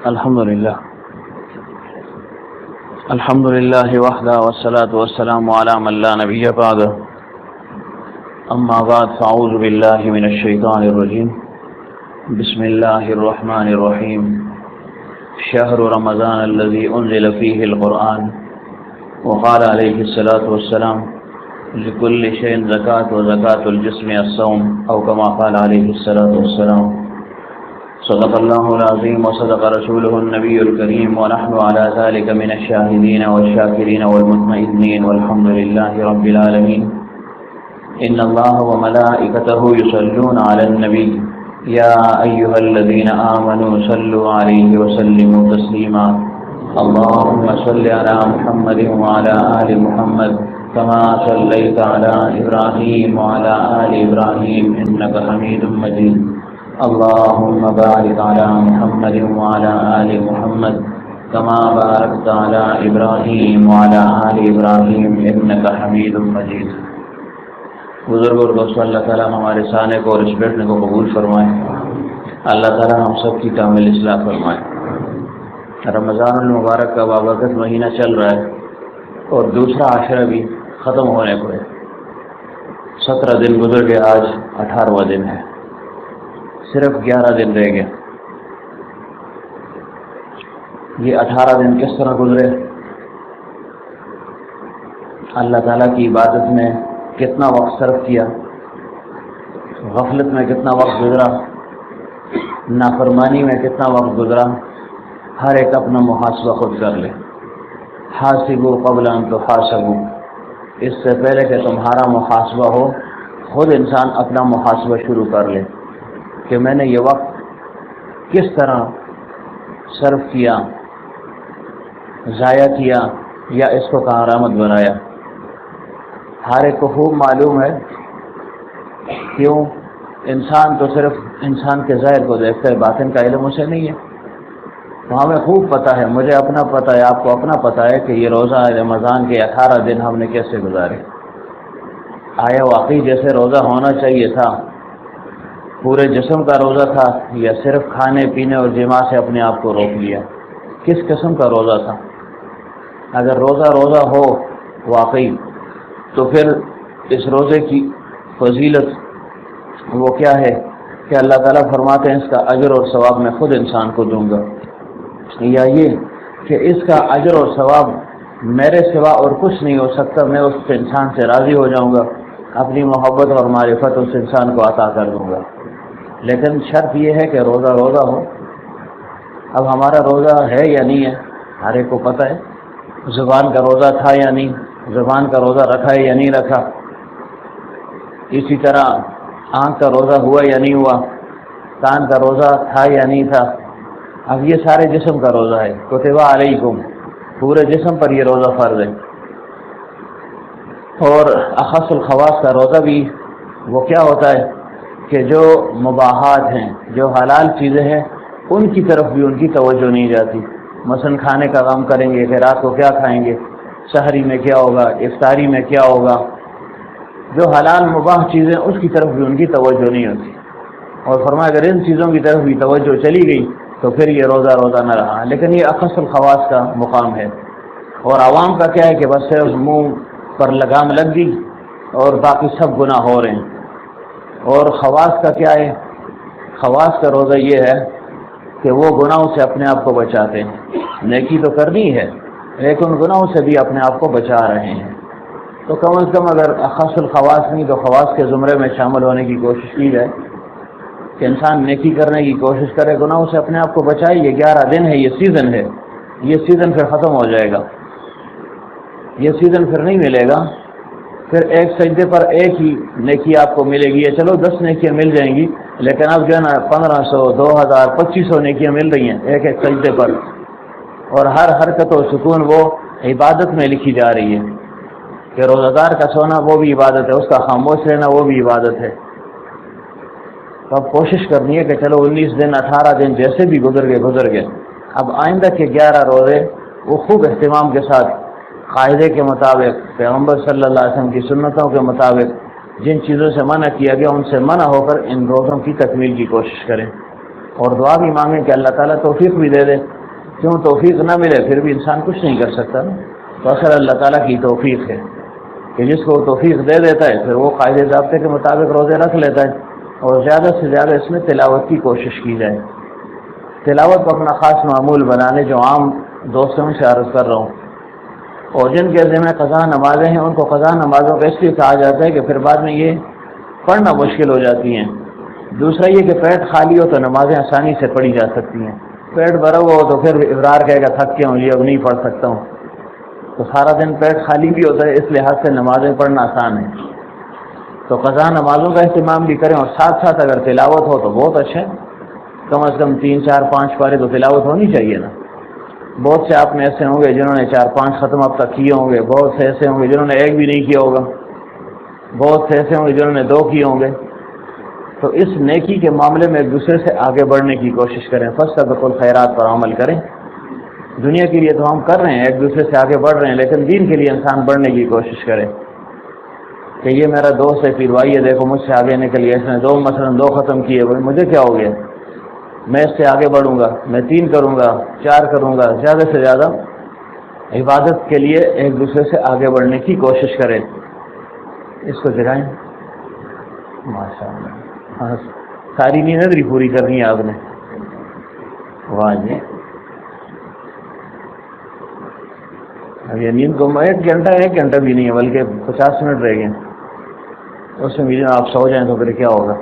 الحمد لله وحده والصلاة والسلام على من لا نبي بعده. أما بعد فأعوذ بالله من الشيطان الرجيم. بسم الله الرحمن الرحيم. شهر رمضان الذي أنزل فيه القرآن. وقال عليه الصلاة والسلام: لكل شيء زكاة وزكاة الجسم الصوم، أو كما قال عليه الصلاة والسلام. صدق الله العظيم وصدق رسوله النبي الكريم، ونحن على ذلك من الشاهدين والشاكرين والمطمئنين، والحمد لله رب العالمين. إن الله وملائكته يصلون على النبي يا أيها الذين آمنوا صلوا عليه وسلموا تسليما. اللهم صل على محمد وعلى آل محمد كما صليت على إبراهيم وعلى آل إبراهيم إنك حميد مجيد. اللهم بارك على محمد وعلى آل محمد كما باركت على إبراهيم وعلى آل إبراهيم إنك حميد مجيد. بزرگ اور دوستوں، اللہ تعالیٰ ہمارے سانے کو اور اس بیٹھنے کو قبول فرمائے. اللہ تعالیٰ ہم سب کی کامل اصلاح فرمائے. رمضان المبارک کا بابرکت مہینہ چل رہا ہے اور دوسرا عاشرہ بھی ختم ہونے کو ہے. 17 دن گزر گئے، آج 18واں دن ہے. صرف 11 دن رہ گئے. یہ 18 دن کس طرح گزرے؟ اللہ تعالیٰ کی عبادت میں کتنا وقت صرف کیا، غفلت میں کتنا وقت گزرا، نافرمانی میں کتنا وقت گزرا. ہر ایک اپنا محاسبہ خود کر لے. حاسبوا قبل ان تحاسبوا. اس سے پہلے کہ تمہارا محاسبہ ہو، خود انسان اپنا محاسبہ شروع کر لے کہ میں نے یہ وقت کس طرح صرف کیا، ضائع کیا یا اس کو کارآمد بنایا. ہر ایک کو خوب معلوم ہے. کیوں؟ انسان تو صرف انسان کے ظاہر کو دیکھتا ہے، باطن کا علم اسے نہیں ہے. تو ہمیں خوب پتہ ہے، مجھے اپنا پتہ ہے، آپ کو اپنا پتہ ہے کہ یہ روزہ رمضان کے 18 دن ہم نے کیسے گزارے. آیا واقعی جیسے روزہ ہونا چاہیے تھا پورے جسم کا روزہ تھا، یا صرف کھانے پینے اور جماع سے اپنے آپ کو روک لیا؟ کس قسم کا روزہ تھا؟ اگر روزہ ہو واقعی، تو پھر اس روزے کی فضیلت وہ کیا ہے کہ اللہ تعالیٰ فرماتے ہیں اس کا اجر اور ثواب میں خود انسان کو دوں گا، یا یہ کہ اس کا اجر اور ثواب میرے سوا اور کچھ نہیں ہو سکتا، میں اس انسان سے راضی ہو جاؤں گا، اپنی محبت اور معرفت اس انسان کو عطا کر دوں گا. لیکن شرط یہ ہے کہ روزہ ہو. اب ہمارا روزہ ہے یا نہیں ہے ہر ایک کو پتہ ہے. زبان کا روزہ تھا یا نہیں، زبان کا روزہ رکھا ہے یا نہیں رکھا. اسی طرح آنکھ کا روزہ ہوا یا نہیں ہوا، کان کا روزہ تھا یا نہیں تھا. اب یہ سارے جسم کا روزہ ہے. کتب علیکم، پورے جسم پر یہ روزہ فرض ہے. اور اخص الخواص کا روزہ بھی وہ کیا ہوتا ہے کہ جو مباحات ہیں، جو حلال چیزیں ہیں، ان کی طرف بھی ان کی توجہ نہیں جاتی. مثلا کھانے کا غم کریں گے کہ رات کو کیا کھائیں گے، سحری میں کیا ہوگا، افطاری میں کیا ہوگا. جو حلال مباح چیزیں اس کی طرف بھی ان کی توجہ نہیں ہوتی. اور فرمایا اگر ان چیزوں کی طرف بھی توجہ چلی گئی تو پھر یہ روزہ نہ رہا. لیکن یہ اخص الخواص کا مقام ہے. اور عوام کا کیا ہے کہ بس صرف منہ پر لگام لگ گئی اور باقی سب گناہ ہو رہے ہیں. اور خواص کا کیا ہے؟ خواص کا روزہ یہ ہے کہ وہ گناہوں سے اپنے آپ کو بچاتے ہیں. نیکی تو کرنی ہے لیکن گناہوں سے بھی اپنے آپ کو بچا رہے ہیں. تو کم از کم اگر خاص الخواص نہیں تو خواص کے زمرے میں شامل ہونے کی کوشش کی جائے کہ انسان نیکی کرنے کی کوشش کرے، گناہوں سے اپنے آپ کو بچائے. یہ 11 دن ہے، یہ سیزن ہے. یہ سیزن پھر ختم ہو جائے گا، یہ سیزن پھر نہیں ملے گا. پھر ایک سجدے پر ایک ہی نیکی آپ کو ملے گی. چلو 10 نیکیاں مل جائیں گی، لیکن اب جو ہے نا 1500 2000 2500 نیکیاں مل رہی ہیں ایک سجدے پر. اور ہر حرکت و سکون وہ عبادت میں لکھی جا رہی ہے. کہ روزہ دار کا سونا وہ بھی عبادت ہے، اس کا خاموش رہنا وہ بھی عبادت ہے. تو اب کوشش کرنی ہے کہ چلو 19 دن 18 دن جیسے بھی گزر گئے. اب آئندہ کے 11 روزے وہ خوب اہتمام کے ساتھ قاعدے کے مطابق، پیغمبر صلی اللہ علیہ وسلم کی سنتوں کے مطابق جن چیزوں سے منع کیا گیا ان سے منع ہو کر ان روزوں کی تکمیل کی کوشش کریں، اور دعا بھی مانگیں کہ اللہ تعالیٰ توفیق بھی دے دے۔ کیوں توفیق نہ ملے پھر بھی انسان کچھ نہیں کر سکتا نا، تو اصل اللہ تعالیٰ کی توفیق ہے کہ جس کو توفیق دے دیتا ہے پھر وہ قاعدے ضابطے کے مطابق روزے رکھ لیتا ہے، اور زیادہ سے زیادہ اس میں تلاوت کی کوشش کی جائے۔ تلاوت کو اپنا خاص معمول بنانے، جو عام دوستوں سے عرض کر رہا ہوں، اور جن کے ذمہ قضا نمازیں ہیں ان کو قضا نمازوں کا اس لیے کہا جاتا ہے کہ پھر بعد میں یہ پڑھنا مشکل ہو جاتی ہیں۔ دوسرا یہ کہ پیٹ خالی ہو تو نمازیں آسانی سے پڑھی جا سکتی ہیں، پیٹ بھرا ہوا ہو تو پھر ابرار کہے گا تھک گیا ہوں یہ اب نہیں پڑھ سکتا ہوں، تو سارا دن پیٹ خالی بھی ہوتا ہے، اس لحاظ سے نمازیں پڑھنا آسان ہے۔ تو قضا نمازوں کا اہتمام بھی کریں، اور ساتھ ساتھ اگر تلاوت ہو تو بہت اچھا ہے، کم از کم 3 4 5 پارے تو تلاوت ہونی چاہیے نا۔ بہت سے آپ میں ایسے ہوں گے جنہوں نے 4 5 ختم اب تک کیے ہوں گے، بہت سے ایسے ہوں گے جنہوں نے ایک بھی نہیں کیا ہوگا، بہت سے ایسے ہوں گے جنہوں نے 2 کیے ہوں گے۔ تو اس نیکی کے معاملے میں ایک دوسرے سے آگے بڑھنے کی کوشش کریں، فاستبقوا الخیرات پر عمل کریں۔ دنیا کے لیے تو ہم کر رہے ہیں، ایک دوسرے سے آگے بڑھ رہے ہیں، لیکن دین کے لیے انسان بڑھنے کی کوشش کرے کہ یہ میرا دوست ہے پھر بھائی یہ دیکھو مجھ سے آگے نکلیے، اس نے 2 مثلاً 2 ختم کیے، مجھے کیا ہو گیا، میں اس سے آگے بڑھوں گا، میں 3 کروں گا، 4 کروں گا۔ زیادہ سے زیادہ عبادت کے لیے ایک دوسرے سے آگے بڑھنے کی کوشش کریں۔ اس کو جگائیں ماشاء اللہ، ہاں ساری نیندری پوری کرنی ہے آپ نے، واہ جی۔ اب یہ نیند کو 1 گھنٹہ بھی نہیں ہے بلکہ 50 منٹ رہ گئے، اس میں بھی آپ سو جائیں تو پھر کیا ہوگا؟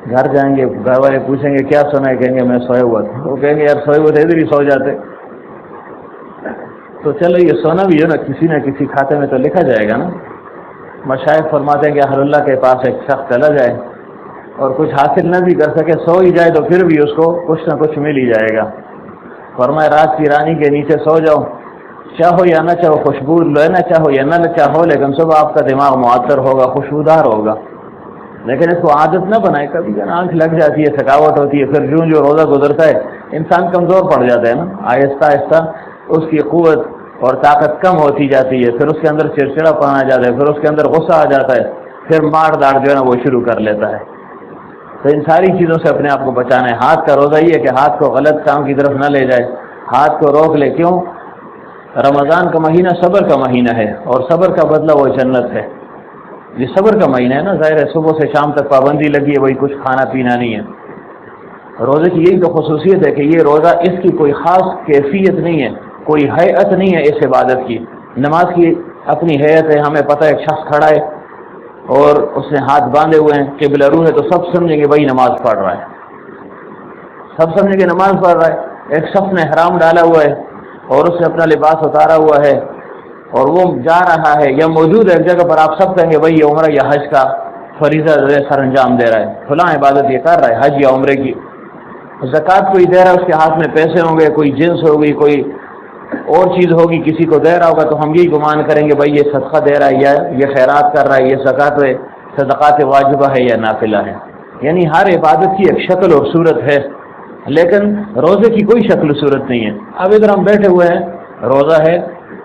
گھر جائیں گے گھر والے پوچھیں گے کیا سونا ہے، کہیں گے میں سویا ہوا تھا، وہ کہیں گے یار سوئے ہوئے تھے ادھر ہی سو جاتے۔ تو چلو یہ سونا بھی ہے نا کسی نہ کسی کھاتے میں تو لکھا جائے گا نا۔ مشائخ فرماتے ہیں کہ اہل اللہ کے پاس ایک شخص چلا جائے اور کچھ حاصل نہ بھی کر سکے، سو ہی جائے تو پھر بھی اس کو کچھ نہ کچھ مل ہی جائے گا۔ فرمایا رات کی رانی کے نیچے سو جاؤ، چاہو یا نہ چاہو، خوشبو لینا چاہو یا نہ چاہو، لیکن صبح آپ کا دماغ معطر ہوگا، خوشبودار ہوگا۔ لیکن اس کو عادت نہ بنائے، کبھی جب آنکھ لگ جاتی ہے، تھکاوٹ ہوتی ہے، پھر جو روزہ گزرتا ہے انسان کمزور پڑ جاتا ہے نا، آہستہ آہستہ اس کی قوت اور طاقت کم ہوتی جاتی ہے، پھر اس کے اندر چڑچڑا پن آ جاتا ہے، پھر اس کے اندر غصہ آ جاتا ہے، پھر مار داڑ جو ہے نا وہ شروع کر لیتا ہے۔ تو ان ساری چیزوں سے اپنے آپ کو بچانا ہے۔ ہاتھ کا روزہ یہ ہے کہ ہاتھ کو غلط کام کی طرف نہ لے جائے، ہاتھ کو روک لے۔ کیوں؟ رمضان کا مہینہ صبر کا مہینہ ہے، اور صبر کا بدلہ وہ جنت ہے۔ یہ صبر کا مہینہ ہے نا، ظاہر ہے صبح سے شام تک پابندی لگی ہے، وہی کچھ کھانا پینا نہیں ہے۔ روزے کی یہی تو خصوصیت ہے کہ یہ روزہ اس کی کوئی خاص کیفیت نہیں ہے، کوئی ہیئت نہیں ہے اس عبادت کی۔ نماز کی اپنی ہیئت ہے، ہمیں پتہ ہے ایک شخص کھڑا ہے اور اس نے ہاتھ باندھے ہوئے ہیں، قبلہ رو ہے، تو سب سمجھیں گے بھائی نماز پڑھ رہا ہے، سب سمجھیں گے نماز پڑھ رہا ہے۔ ایک شخص نے احرام ڈالا ہوا ہے اور اس نے اپنا لباس اتارا ہوا ہے اور وہ جا رہا ہے یا موجود ہے ایک جگہ پر، آپ سب کہیں گے بھائی یہ عمرہ یا حج کا فریضہ سر انجام دے رہا ہے، فلاں عبادت یہ کر رہا ہے، حج یا عمرے کی۔ زکوٰۃ کوئی دے رہا ہے، اس کے ہاتھ میں پیسے ہوں گے، کوئی جنس ہوگی، کوئی اور چیز ہوگی، کسی کو دے رہا ہوگا، تو ہم یہی گمان کریں گے بھائی یہ صدقہ دے رہا ہے یا یہ خیرات کر رہا ہے، یہ زکوٰۃ ہے، صدقات واجبہ ہے یا نافلہ ہے۔ یعنی ہر عبادت کی ایک شکل اور صورت ہے، لیکن روزے کی کوئی شکل و صورت نہیں ہے۔ اب ادھر ہم بیٹھے ہوئے ہیں، روزہ ہے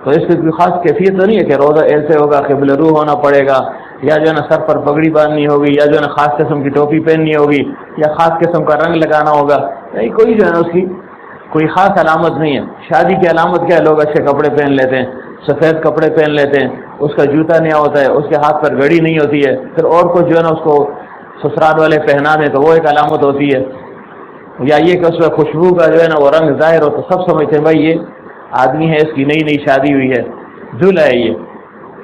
تو اس کی کوئی خاص کیفیت تو نہیں ہے کہ روزہ ایسے ہوگا، قبلہ رو ہونا پڑے گا، یا جو ہے نا سر پر پگڑی باندھنی ہوگی، یا جو ہے نا خاص قسم کی ٹوپی پہننی ہوگی، یا خاص قسم کا رنگ لگانا ہوگا، نہیں، کوئی جو ہے نا اس کی کوئی خاص علامت نہیں ہے۔ شادی کی علامت کیا ہے؟ لوگ اچھے کپڑے پہن لیتے ہیں، سفید کپڑے پہن لیتے ہیں، اس کا جوتا نیا ہوتا ہے، اس کے ہاتھ پر گھڑی نہیں ہوتی ہے، پھر اور کچھ جو ہے نا اس کو سسرال والے پہنا دیں تو وہ ایک علامت ہوتی ہے، یا یہ کہ اس میں خوشبو کا جو ہے نا وہ رنگ ظاہر ہو، تو سب سمجھتے ہیں بھائی یہ آدمی ہے، اس کی نئی شادی ہوئی ہے، دلہا ہے یہ۔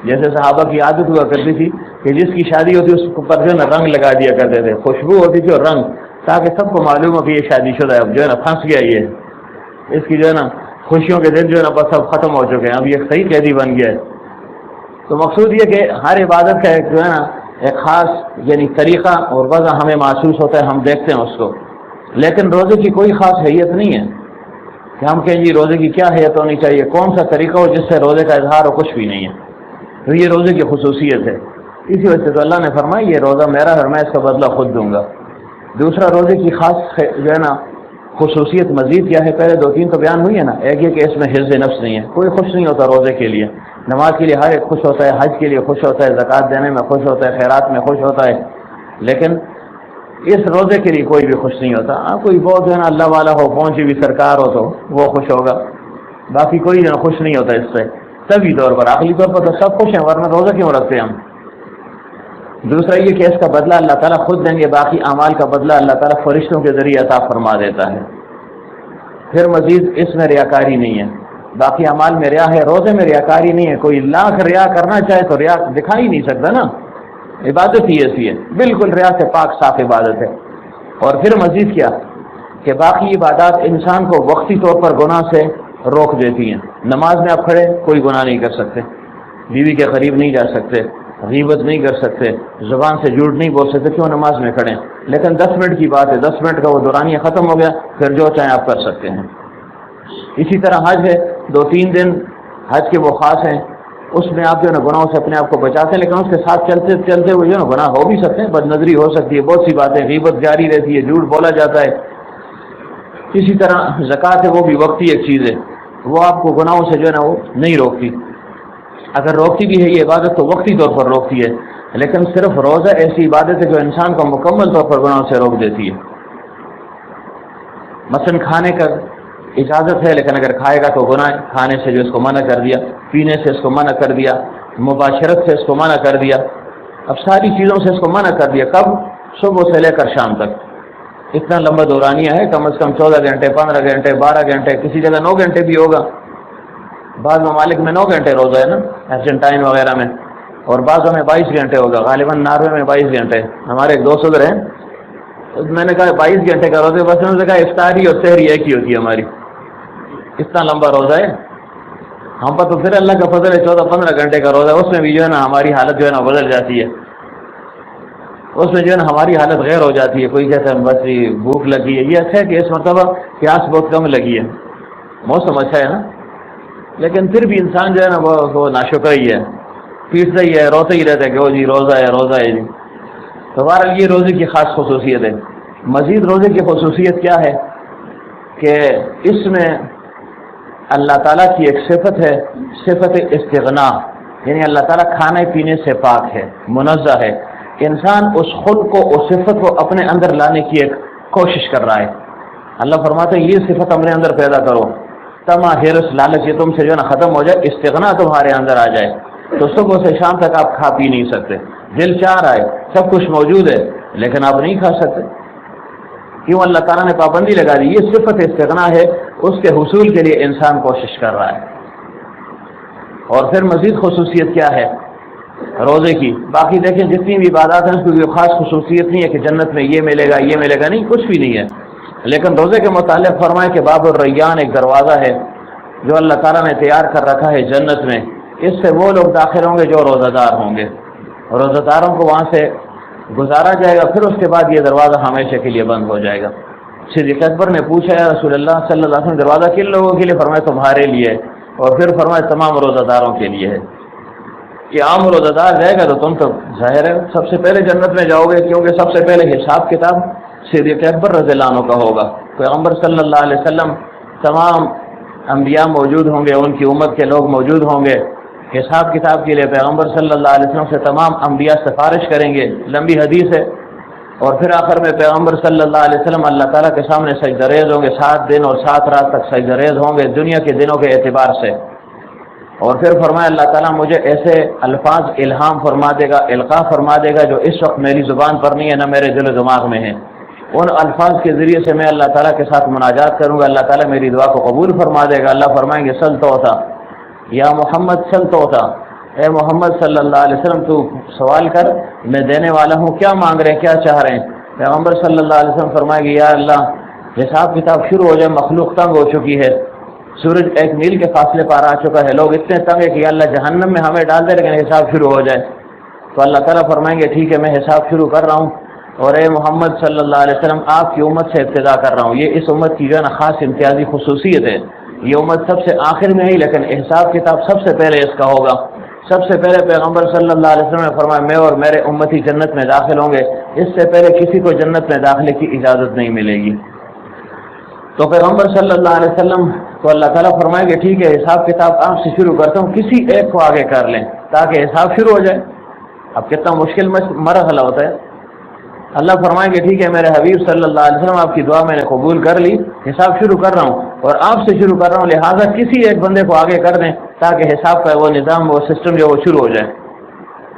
جیسے صحابہ کی عادت ہوا کرتی تھی کہ جس کی شادی ہوتی اس پر جو ہے نا رنگ لگا دیا کرتے تھے، خوشبو ہوتی تھی اور رنگ، تاکہ سب کو معلوم ہو کہ یہ شادی شدہ ہے، اب جو ہے نا پھنس گیا، یہ اس کی جو ہے نا خوشیوں کے دن جو ہے نا بس اب ختم ہو چکے ہیں، اب یہ صحیح قیدی بن گیا ہے۔ تو مقصود یہ کہ ہر عبادت کا ایک جو ہے نا ایک خاص یعنی طریقہ اور وضع ہمیں محسوس ہوتا ہے، ہم دیکھتے ہیں اس کو، لیکن روزے کی کوئی خاص حیت نہیں ہے کہ ہم کہیں جی روزے کی کیا حیت ہونی چاہیے، کون سا طریقہ ہو جس سے روزے کا اظہار ہو، کچھ بھی نہیں ہے۔ تو یہ روزے کی خصوصیت ہے، اسی وجہ سے تو اللہ نے فرمایا یہ روزہ میرا ہے اور میں اس کا بدلہ خود دوں گا۔ دوسرا روزے کی خاص جو ہے نا خصوصیت مزید کیا ہے؟ پہلے 2-3 تو بیان ہوئی ہے نا. ایک یہ کہ اس میں حفظ نفس نہیں ہے. کوئی خوش نہیں ہوتا روزے کے لیے. نماز کے لیے ہر ایک خوش ہوتا ہے، حج کے لیے خوش ہوتا ہے، زکوٰۃ دینے میں خوش ہوتا ہے، خیرات میں خوش ہوتا ہے، لیکن اس روزے کے لیے کوئی بھی خوش نہیں ہوتا. ہاں کوئی بہت جو ہے نا اللہ والا ہو، پہنچی بھی سرکار ہو تو وہ خوش ہوگا، باقی کوئی جو ہے خوش نہیں ہوتا اس سے. طبی طور پر، عقلی طور پر تو سب خوش ہیں، ورنہ روزہ کیوں رکھتے ہیں ہم؟ دوسرا یہ کہ اس کا بدلہ اللہ تعالیٰ خود دیں گے، باقی اعمال کا بدلہ اللہ تعالیٰ فرشتوں کے ذریعے عطا فرما دیتا ہے. پھر مزید اس میں ریاکاری نہیں ہے. باقی اعمال میں ریا ہے، روزے میں ریاکاری نہیں ہے. کوئی لاکھ ریا کرنا چاہے تو ریا دکھا ہی نہیں سکتا نا. عبادت ہی ایسی ہے، بالکل ریا سے پاک صاف عبادت ہے. اور پھر مزید کیا کہ باقی عبادات انسان کو وقتی طور پر گناہ سے روک دیتی ہیں. نماز میں آپ کھڑے کوئی گناہ نہیں کر سکتے، بیوی کے قریب نہیں جا سکتے، غیبت نہیں کر سکتے، زبان سے جھوٹ نہیں بول سکتے، کیوں؟ نماز میں کھڑے. لیکن 10 منٹ کی بات ہے، 10 منٹ کا وہ دورانیہ ختم ہو گیا، پھر جو چاہیں آپ کر سکتے ہیں. اسی طرح حج ہے، 2-3 دن حج کے وہ خاص ہیں، اس میں آپ جو ہے نا گناہوں سے اپنے آپ کو بچاتے ہیں، لیکن اس کے ساتھ چلتے چلتے ہوئے جو ہے نا گناہ ہو بھی سکتے ہیں، بد نظری ہو سکتی ہے، بہت سی باتیں، غیبت جاری رہتی ہے، جھوٹ بولا جاتا ہے. اسی طرح زکوٰۃ ہے، وہ بھی وقتی ایک چیز ہے، وہ آپ کو گناہوں سے جو ہے نا وہ نہیں روکتی. اگر روکتی بھی ہے یہ عبادت تو وقتی طور پر روکتی ہے، لیکن صرف روزہ ایسی عبادت ہے جو انسان کو مکمل طور پر گناہوں سے روک دیتی ہے. مثلا کھانے کا اجازت ہے، لیکن اگر کھائے گا تو گناہ ہے. کھانے سے جو اس کو منع کر دیا، پینے سے اس کو منع کر دیا، مباشرت سے اس کو منع کر دیا، اب ساری چیزوں سے اس کو منع کر دیا. کب؟ صبح سے لے کر شام تک. اتنا لمبا دورانیہ ہے، کم از کم 14 گھنٹے، 15 گھنٹے، 12 گھنٹے، کسی جگہ 9 گھنٹے بھی ہوگا. بعض ممالک میں 9 گھنٹے روزہ ہے نا، ارجنٹائن وغیرہ میں، اور بعضوں میں 22 گھنٹے ہوگا. غالباً ناروے میں 22 گھنٹے. ہمارے ایک دوست ادھر ہیں، میں نے کہا 22 گھنٹے کا روزہ، بس انہوں نے کہا افطاری اور سحری ایک ہی ہوتی ہے ہماری. اتنا لمبا روزہ ہے. ہم پر تو پھر اللہ کا فضل ہے 14-15 گھنٹے کا روزہ، اس میں بھی جو ہے نا ہماری حالت جو ہے نا بدل جاتی ہے. اس میں جو ہے نا ہماری حالت غیر ہو جاتی ہے. کوئی کہتا ہے بس بھوک لگی ہے. یہ اچھا ہے کہ اس مرتبہ پیاس بہت کم لگی ہے، موسم اچھا ہے نا، لیکن پھر بھی انسان جو ہے نا وہ ناشکر ہی ہے، پیٹتا ہی ہے، روتا ہی رہتا ہے کہ وہ جی روزہ ہے، روزہ ہے جی. تو بہرحال یہ روزے کی خاص خصوصیت ہے. مزید روزے کی خصوصیت کیا ہے کہ اس میں اللہ تعالیٰ کی ایک صفت ہے، صفت استغنا، یعنی اللہ تعالیٰ کھانے پینے سے پاک ہے، منزہ ہے. انسان اس خود کو، اس صفت کو اپنے اندر لانے کی ایک کوشش کر رہا ہے. اللہ فرماتا ہے یہ صفت اپنے اندر پیدا کرو، تما حرص لالچ یہ تم سے جو ہے نا ختم ہو جائے، استغنا تمہارے اندر آ جائے. تو صبح سے شام تک آپ کھا پی نہیں سکتے، دل چاہ رہا ہے، سب کچھ موجود ہے، لیکن آپ نہیں کھا سکتے. کیوں؟ اللہ تعالیٰ نے پابندی لگا دی. یہ صفت استغنا ہے، اس کے حصول کے لیے انسان کوشش کر رہا ہے. اور پھر مزید خصوصیت کیا ہے روزے کی؟ باقی دیکھیں جتنی بھی عبادات ہیں اس کی کوئی خاص خصوصیت نہیں ہے کہ جنت میں یہ ملے گا یہ ملے گا، نہیں، کچھ بھی نہیں ہے. لیکن روزے کے متعلق فرمائے کہ باب الریان ایک دروازہ ہے جو اللہ تعالیٰ نے تیار کر رکھا ہے جنت میں. اس سے وہ لوگ داخل ہوں گے جو روزہ دار ہوں گے، روزہ داروں کو وہاں سے گزارا جائے گا، پھر اس کے بعد یہ دروازہ ہمیشہ کے لیے بند ہو جائے گا. صدیق اکبر نے پوچھا یا رسول اللہ صلی اللہ علیہ وسلم دروازہ کن لوگوں کے لیے؟ فرمایا تمہارے لیے، اور پھر فرمایا تمام روزہ داروں کے لیے ہے. کہ عام روزہ دار جائے گا تو تم تو ظاہر ہے سب سے پہلے جنت میں جاؤ گے، کیونکہ سب سے پہلے حساب کتاب صدیق اکبر رضی اللہ عنہ کا ہوگا. پیغمبر صلی اللہ علیہ وسلم، تمام انبیاء موجود ہوں گے، ان کی امت کے لوگ موجود ہوں گے. حساب کتاب کے لیے پیغمبر صلی اللہ علیہ وسلم سے تمام انبیاء سفارش کریں گے، لمبی حدیث ہے. اور پھر آخر میں پیغمبر صلی اللہ علیہ وسلم اللہ تعالیٰ کے سامنے سجدہ ریز ہوں گے، 7 دن اور 7 رات تک سجدہ ریز ہوں گے دنیا کے دنوں کے اعتبار سے. اور پھر فرمایا اللہ تعالیٰ مجھے ایسے الفاظ الہام فرما دے گا، القاء فرما دے گا جو اس وقت میری زبان پر نہیں ہے، نہ میرے دل و دماغ میں ہے. ان الفاظ کے ذریعے سے میں اللہ تعالیٰ کے ساتھ مناجات کروں گا، اللہ تعالیٰ میری دعا کو قبول فرما دے گا. اللہ فرمائیں گے سل توتا یا محمد سل توتا، اے محمد صلی اللہ علیہ وسلم تو سوال کر، میں دینے والا ہوں. کیا مانگ رہے ہیں، کیا چاہ رہے ہیں؟ پیغمبر صلی اللہ علیہ وسلم فرمائے گے یا اللہ حساب کتاب شروع ہو جائے، مخلوق تنگ ہو چکی ہے، سورج 1 میل کے فاصلے پر آ چکا ہے، لوگ اتنے تنگ ہے کہ یا اللہ جہنم میں ہمیں ڈال دے لیکن حساب شروع ہو جائے. تو اللہ تعالیٰ فرمائیں گے ٹھیک ہے میں حساب شروع کر رہا ہوں، اور اے محمد صلی اللہ علیہ وسلم آپ کی امت سے ابتدا کر رہا ہوں. یہ اس امت کی جو ہے نا خاص امتیازی خصوصیت ہے. یہ امت سب سے آخر میں ہے لیکن حساب کتاب سب سے پہلے اس کا ہوگا. سب سے پہلے پیغمبر صلی اللہ علیہ وسلم نے فرمایا میں اور میرے امتی جنت میں داخل ہوں گے، اس سے پہلے کسی کو جنت میں داخلے کی اجازت نہیں ملے گی. تو پیغمبر صلی اللہ علیہ وسلم تو اللہ تعالیٰ فرمائے کہ ٹھیک ہے حساب کتاب آپ سے شروع کرتا ہوں، کسی ایک کو آگے کر لیں تاکہ حساب شروع ہو جائے۔ اب کتنا مشکل مرحلہ ہوتا ہے۔ اللہ فرمائے کہ ٹھیک ہے میرے حبیب صلی اللہ علیہ وسلم آپ کی دعا میں نے قبول کر لی، حساب شروع کر رہا ہوں اور آپ سے شروع کر رہا ہوں، لہٰذا کسی ایک بندے کو آگے کر دیں تاکہ حساب کا وہ نظام وہ سسٹم جو وہ شروع ہو جائے۔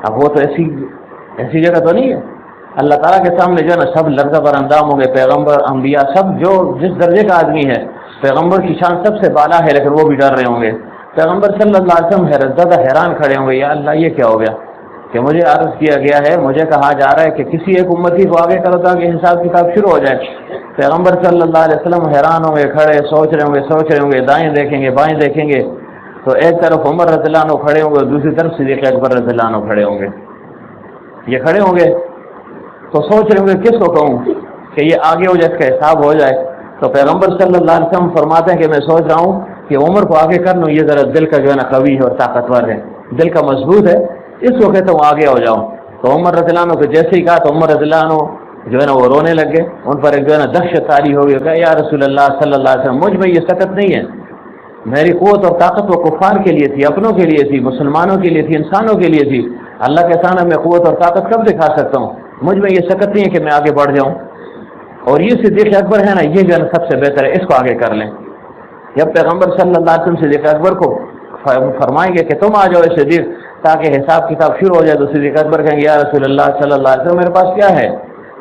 اب وہ تو ایسی جگہ تو نہیں ہے۔ اللہ تعالیٰ کے سامنے جو ہے نا سب لرزہ بر اندام ہوں گے، پیغمبر انبیاء سب جو جس درجے کا آدمی ہے، پیغمبر کی شان سب سے بالا ہے لیکن وہ بھی ڈر رہے ہوں گے۔ پیغمبر صلی اللہ علیہ وسلم حیرت زدہ حیران کھڑے ہوں گے، یا اللہ یہ کیا ہو گیا کہ مجھے عرض کیا گیا ہے، مجھے کہا جا رہا ہے کہ کسی ایک امتی کو آگے کرو تاکہ حساب کتاب شروع ہو جائے۔ پیغمبر صلی اللہ علیہ وسلم حیران ہوں گے، کھڑے سوچ رہے ہوں گے، دائیں دیکھیں گے بائیں دیکھیں گے تو ایک طرف عمر رضی اللہ عنہ کھڑے ہوں گے، دوسری طرف صدیق اکبر رضی اللہ عنہ کھڑے ہوں گے۔ یہ کھڑے ہوں گے تو سوچ رہے ہوں گے کس کو کہوں کہ یہ آگے ہو جائے، اس کا حساب ہو جائے۔ تو پیغمبر صلی اللہ علیہ وسلم فرماتے ہیں کہ میں سوچ رہا ہوں کہ عمر کو آگے کر لوں، یہ ذرا دل کا جو ہے نا قوی ہے اور طاقتور ہے، دل کا مضبوط ہے، اس کو کہتا ہوں آگے ہو جاؤں۔ تو عمر رضی اللہ عنہ کو جیسے ہی کہا تو عمر رضی اللہ عنہ جو ہے نا وہ رونے لگ گئے، ان پر ایک جو ہے نا دہشت طاری ہو گئی کہ یا رسول اللہ صلی اللہ علیہ وسلم مجھ میں یہ طاقت نہیں ہے، میری قوت اور طاقت وہ کفار کے لیے تھی، اپنوں کے لیے تھی، مسلمانوں کے لیے تھی، انسانوں کے لیے تھی، اللہ کے سامنے میں قوت اور طاقت کب دکھا سکتا ہوں، مجھ میں یہ طاقت نہیں ہے کہ میں آگے بڑھ جاؤں۔ اور یہ صدیق اکبر ہے نا یہ جو ہے نا سب سے بہتر ہے، اس کو آگے کر لیں۔ جب پیغمبر صلی اللہ علیہ وسلم صدیق اکبر کو فرمائیں گے کہ تم آ جاؤ صدیق تاکہ حساب کتاب شروع ہو جائے، تو صدیق اکبر کہیں گے یا رسول اللہ صلی اللہ علیہ وسلم میرے پاس کیا ہے،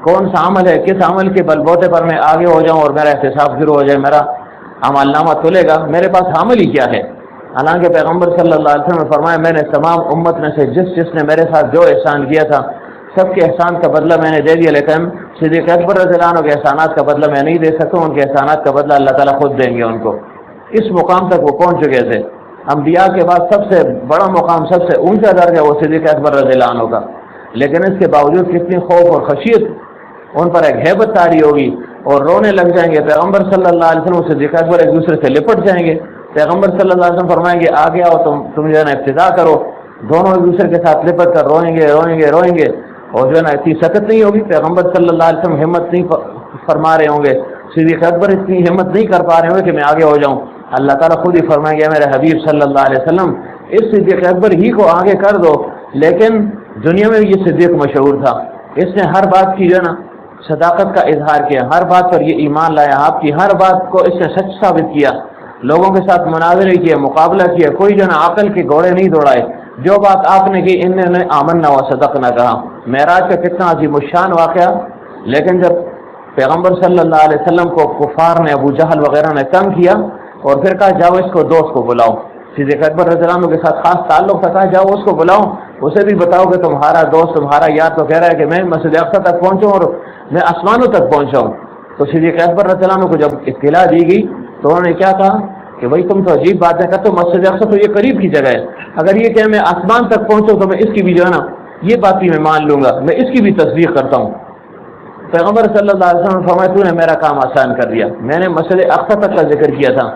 کون سا عمل ہے، کس عمل کے بل بوتے پر میں آگے ہو جاؤں اور میرا احتساب شروع ہو جائے، میرا عمل نامہ تلے گا، میرے پاس عمل ہی کیا ہے۔ حالانکہ پیغمبر صلی اللہ علیہ وسلم نے فرمایا میں نے تمام امت میں سے جس نے میرے ساتھ جو احسان کیا تھا سب کے احسان کا بدلہ میں نے دے دیا، لیکن صدیق اکبر رضی اللہ عنہ کے احسانات کا بدلہ میں نہیں دے سکتا ہوں، ان کے احسانات کا بدلہ اللہ تعالیٰ خود دیں گے ان کو۔ اس مقام تک وہ پہنچ چکے تھے۔ انبیاء کے بعد سب سے بڑا مقام، سب سے اونچا درجہ وہ صدیق اکبر رضی اللہ عنہ کا، لیکن اس کے باوجود کتنی خوف اور خشیت ان پر ایک ہیبت طاری ہوگی اور رونے لگ جائیں گے۔ پیغمبر صلی اللہ علیہ وسلم صدیق اکبر ایک دوسرے سے لپٹ جائیں گے۔ پیغمبر صلی اللہ علیہ وسلم فرمائیں گے آگے آؤ تم جو ہے نا ابتدا کرو، دونوں ایک دوسرے کے ساتھ لپٹ کر روئیں گے اور جو ہے نا اتنی سخت نہیں ہوگی۔ پیغمبر صلی اللہ علیہ وسلم ہمت نہیں فرما رہے ہوں گے، صدیق اکبر اتنی ہمت نہیں کر پا رہے ہوں گے کہ میں آگے ہو جاؤں۔ اللہ تعالیٰ خود ہی فرمائیں گے میرے حبیب صلی اللہ علیہ وسلم اس صدیق اکبر ہی کو آگے کر دو۔ لیکن دنیا میں یہ صدیق مشہور تھا، اس نے ہر بات کی جو ہے نا صداقت کا اظہار کیا، ہر بات پر یہ ایمان لایا، آپ کی ہر بات کو اس نے سچ ثابت کیا، لوگوں کے ساتھ مناظرے کیے، مقابلہ کیا، کوئی جو ہے نا عقل کے گھوڑے نہیں دوڑائے، جو بات آپ نے کی انہوں نے آمنا و صدقنا کہا۔ معراج کا کتنا عظیم الشان واقعہ، لیکن جب پیغمبر صلی اللہ علیہ وسلم کو کفار نے ابو جہل وغیرہ نے تنگ کیا اور پھر کہا جاؤ اس کو دوست کو بلاؤ، صدیق اکبر رضی اللہ عنہ کے ساتھ خاص تعلق تھا، کہا جاؤ اس کو بلاؤ، اسے بھی بتاؤ کہ تمہارا دوست تمہارا یار تو کہہ رہا ہے کہ میں مسجد اقصی تک پہنچوں اور میں آسمانوں تک پہنچا ہوں۔ تو صدیق اکبر رضی اللہ عنہ کو جب اطلاع دی گئی تو انہوں نے کیا کہا کہ بھائی تم تو عجیب بات ہے، کہ تو مسجد اقصی تو یہ قریب کی جگہ ہے، اگر یہ کہ میں آسمان تک پہنچوں تو میں اس کی بھی جو ہے نا یہ بات بھی میں مان لوں گا، میں اس کی بھی تصدیق کرتا ہوں۔ پیغمبر صلی اللہ علیہ وسلم نے فرمایا تو نے میرا کام آسان کر دیا، میں نے مسجد اقصی تک کا ذکر کیا تھا،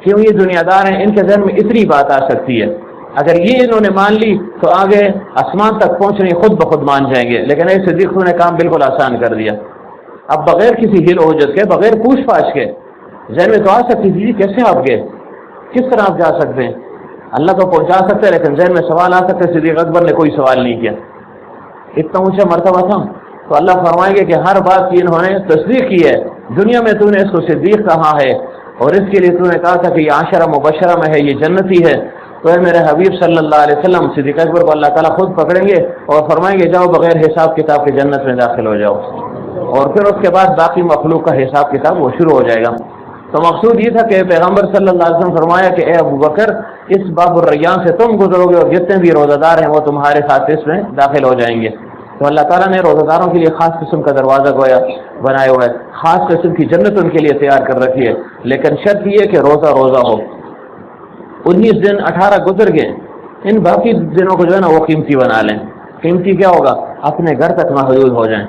کیوں یہ دنیا دار ہیں، ان کے ذہن میں اتنی بات آ سکتی ہے، اگر یہ انہوں نے مان لی تو آگے آسمان تک پہنچنے خود بخود مان جائیں گے، لیکن ایک صدیق نے کام بالکل آسان کر دیا۔ اب بغیر کسی ہل و حجت کے، بغیر پوچھ پاچھ کے ذہن میں تو آ سکتی تھی کیسے آپ گئے، کس طرح آپ جا سکتے ہیں، اللہ تو پہنچا سکتے ہیں لیکن ذہن میں سوال آ سکتے، صدیق اکبر نے کوئی سوال نہیں کیا، اتنا اونچا مرتبہ تھا۔ تو اللہ فرمائیں گے کہ ہر بات کی انہوں نے تصدیق کی ہے، دنیا میں تو نے اس کو صدیق کہا ہے اور اس کے لیے تو نے کہا تھا کہ یہ عاشرہ مبشرہ میں ہے، یہ جنتی ہے، تو اے میرے حبیب صلی اللہ علیہ وسلم صدیق اکبر کو اللہ تعالیٰ خود پکڑیں گے اور فرمائیں گے جاؤ بغیر حساب کتاب کے جنت میں داخل ہو جاؤ، اور پھر اس کے بعد باقی مخلوق کا حساب کتاب وہ شروع ہو جائے گا۔ تو مقصود یہ تھا کہ پیغمبر صلی اللہ علیہ وسلم فرمایا کہ اے ابو بکر اس باب الریان سے تم گزرو گے اور جتنے بھی روزہ دار ہیں وہ تمہارے ساتھ اس میں داخل ہو جائیں گے۔ تو اللہ تعالیٰ نے روزہ داروں کے لیے خاص قسم کا دروازہ گویا بنایا ہوا ہے، خاص قسم کی جنت ان کے لیے تیار کر رکھی ہے، لیکن شرط یہ کہ روزہ ہو۔ 19 دن 18 گزر گئے، ان باقی دنوں کو جو ہے نا وہ قیمتی بنا لیں۔ قیمتی کیا ہوگا؟ اپنے گھر تک محدود ہو جائیں،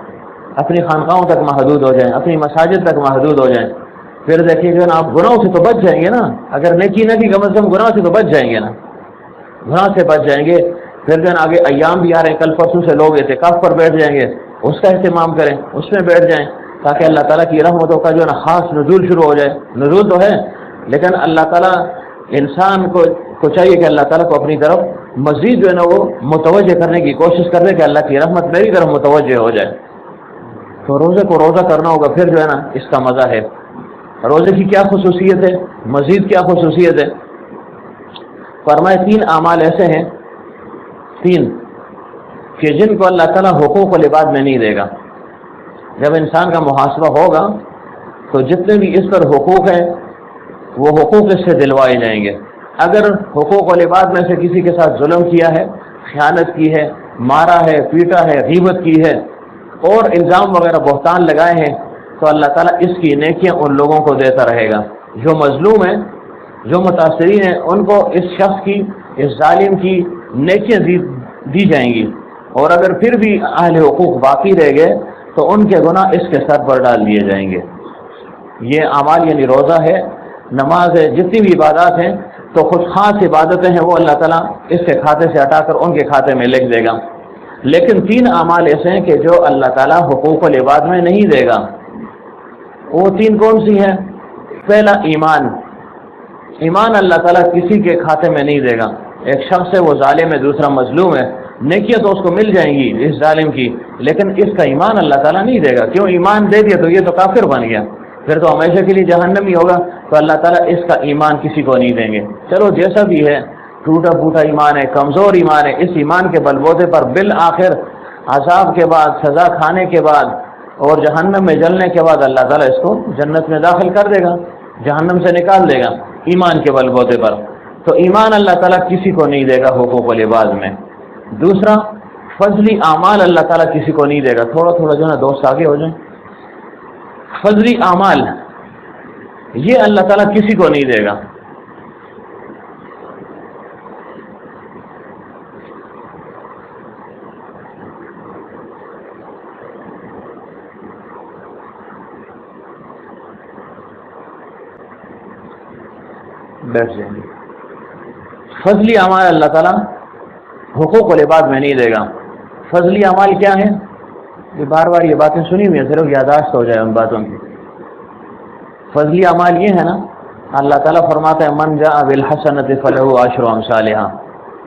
اپنی خانقاہوں تک محدود ہو جائیں، اپنی مساجد تک محدود ہو جائیں، پھر دیکھیے جو نا آپ گناہوں سے تو بچ جائیں گے نا، اگر نیکی نہ کی کم از کم گناہ سے تو بچ جائیں گے نا، گناہ سے بچ جائیں گے۔ پھر جو آگے ایام بھی آ رہے ہیں، کل پرسوں سے لوگ اعتکاف پر بیٹھ جائیں گے، اس کا اہتمام کریں، اس میں بیٹھ جائیں۔ تاکہ اللہ تعالیٰ کی رحمتوں کا جو ہے نا خاص نزول شروع ہو جائے. نزول تو ہے لیکن اللہ تعالیٰ انسان کو چاہیے کہ اللہ تعالیٰ کو اپنی طرف مزید جو ہے نا وہ متوجہ کرنے کی کوشش کر دے کہ اللہ کی رحمت میری طرف متوجہ ہو جائے. تو روزے کو روزہ کرنا ہوگا, پھر جو ہے نا اس کا مزہ ہے. روزے کی کیا خصوصیت ہے, مزید کیا خصوصیت ہے؟ فرمائے 3 اعمال ایسے ہیں, 3 کہ جن کو اللہ تعالیٰ حقوق العباد میں نہیں دے گا. جب انسان کا محاسبہ ہوگا تو جتنے بھی اس پر حقوق ہیں وہ حقوق اس سے دلوائے جائیں گے. اگر حقوق العباد میں سے کسی کے ساتھ ظلم کیا ہے, خیانت کی ہے, مارا ہے, پیٹا ہے, غیبت کی ہے اور الزام وغیرہ بہتان لگائے ہیں, تو اللہ تعالیٰ اس کی نیکیاں ان لوگوں کو دیتا رہے گا. جو مظلوم ہیں, جو متاثرین ہیں, ان کو اس شخص کی, اس ظالم کی نیکیاں دی جائیں گی. اور اگر پھر بھی اہل حقوق باقی رہ گئے تو ان کے گناہ اس کے سر پر ڈال دیے جائیں گے. یہ اعمال یعنی روزہ ہے, نماز ہے, جتنی بھی عبادات ہیں تو خود خاص عبادتیں ہیں وہ اللہ تعالیٰ اس کے کھاتے سے ہٹا کر ان کے کھاتے میں لکھ دے گا. لیکن 3 اعمال ایسے ہیں کہ جو اللہ تعالیٰ حقوق العباد میں نہیں دے گا. وہ 3 کون سی ہیں؟ پہلا ایمان. ایمان اللہ تعالیٰ کسی کے کھاتے میں نہیں دے گا. ایک شخص ہے وہ ظالم ہے, دوسرا مظلوم ہے, نیکیاں تو اس کو مل جائیں گی اس ظالم کی, لیکن اس کا ایمان اللہ تعالیٰ نہیں دے گا. کیوں؟ ایمان دے دیا تو یہ تو کافر بن گیا, پھر تو ہمیشہ کے لیے جہنمی ہوگا. تو اللہ تعالیٰ اس کا ایمان کسی کو نہیں دیں گے. چلو جیسا بھی ہے, ٹوٹا پھوٹا ایمان ہے, کمزور ایمان ہے, اس ایمان کے بلبوتے پر بالآخر عذاب کے بعد, سزا کھانے کے بعد اور جہنم میں جلنے کے بعد اللہ تعالیٰ اس کو جنت میں داخل کر دے گا, جہنم سے نکال دے گا ایمان کے بلبوتے پر. تو ایمان اللہ تعالیٰ کسی کو نہیں دے گا حقوق العباد میں. دوسرا, فضلی اعمال اللہ تعالیٰ کسی کو نہیں دے گا. تھوڑا تھوڑا جو ہے نا دوست آگے ہو جائیں. فضلی اعمال یہ اللہ تعالیٰ کسی کو نہیں دے گا. بیٹھ جائیں گے. فضلی اعمال اللہ تعالیٰ حقوق العباد میں نہیں دے گا. فضلی اعمال کیا ہیں؟ یہ بار بار یہ باتیں سنی ہوئی ہیں, صرف یادداشت ہو جائے ان باتوں کی. فضلی اعمال یہ ہے نا, اللہ تعالیٰ فرماتا ہے من جاء بالحسنۃ فلہ عشر امثالھا.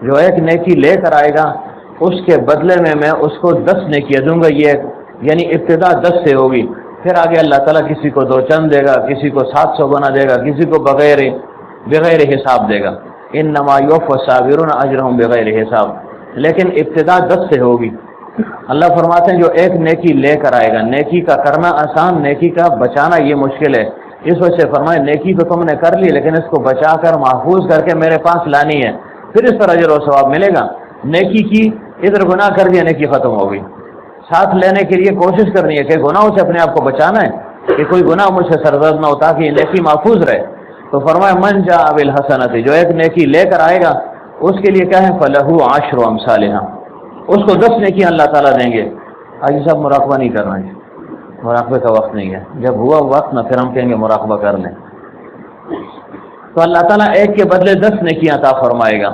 جو ایک نیکی لے کر آئے گا اس کے بدلے میں اس کو 10 نیکیاں دوں گا. یہ یعنی ابتدا 10 سے ہوگی, پھر آگے اللہ تعالیٰ کسی کو 2 چند دے گا, کسی کو 700 گنا دے گا, کسی کو بغیر حساب دے گا. انما یوفی الصابرون اجرهم بغیر حساب. لیکن ابتدا 10 سے ہوگی. اللہ فرماتے ہیں جو ایک نیکی لے کر آئے گا, نیکی کا کرنا آسان, نیکی کا بچانا یہ مشکل ہے. اس وجہ سے فرمائے نیکی تو تم نے کر لی لیکن اس کو بچا کر محفوظ کر کے میرے پاس لانی ہے, پھر اس پر اجر و ثواب ملے گا. نیکی کی ادھر گناہ کر دیا, نیکی ختم ہو گئی. ساتھ لینے کے لیے کوشش کرنی ہے کہ گناہوں سے اپنے آپ کو بچانا ہے کہ کوئی گناہ مجھ سے سرزد نہ ہو تاکہ یہ نیکی محفوظ رہے. تو فرمایا من جاء بالحسنۃ, جو ایک نیکی لے کر آئے گا اس کے لیے کیا ہے فلہ عشر امثالھا, اس کو 10 نیکیاں اللہ تعالیٰ دیں گے. حاجی صاحب مراقبہ نہیں کرنا ہے, مراقبے کا وقت نہیں ہے. جب ہوا وقت نہ پھر ہم کہیں گے مراقبہ کر لیں. تو اللہ تعالیٰ ایک کے بدلے 10 نیکیاں عطا فرمائے گا.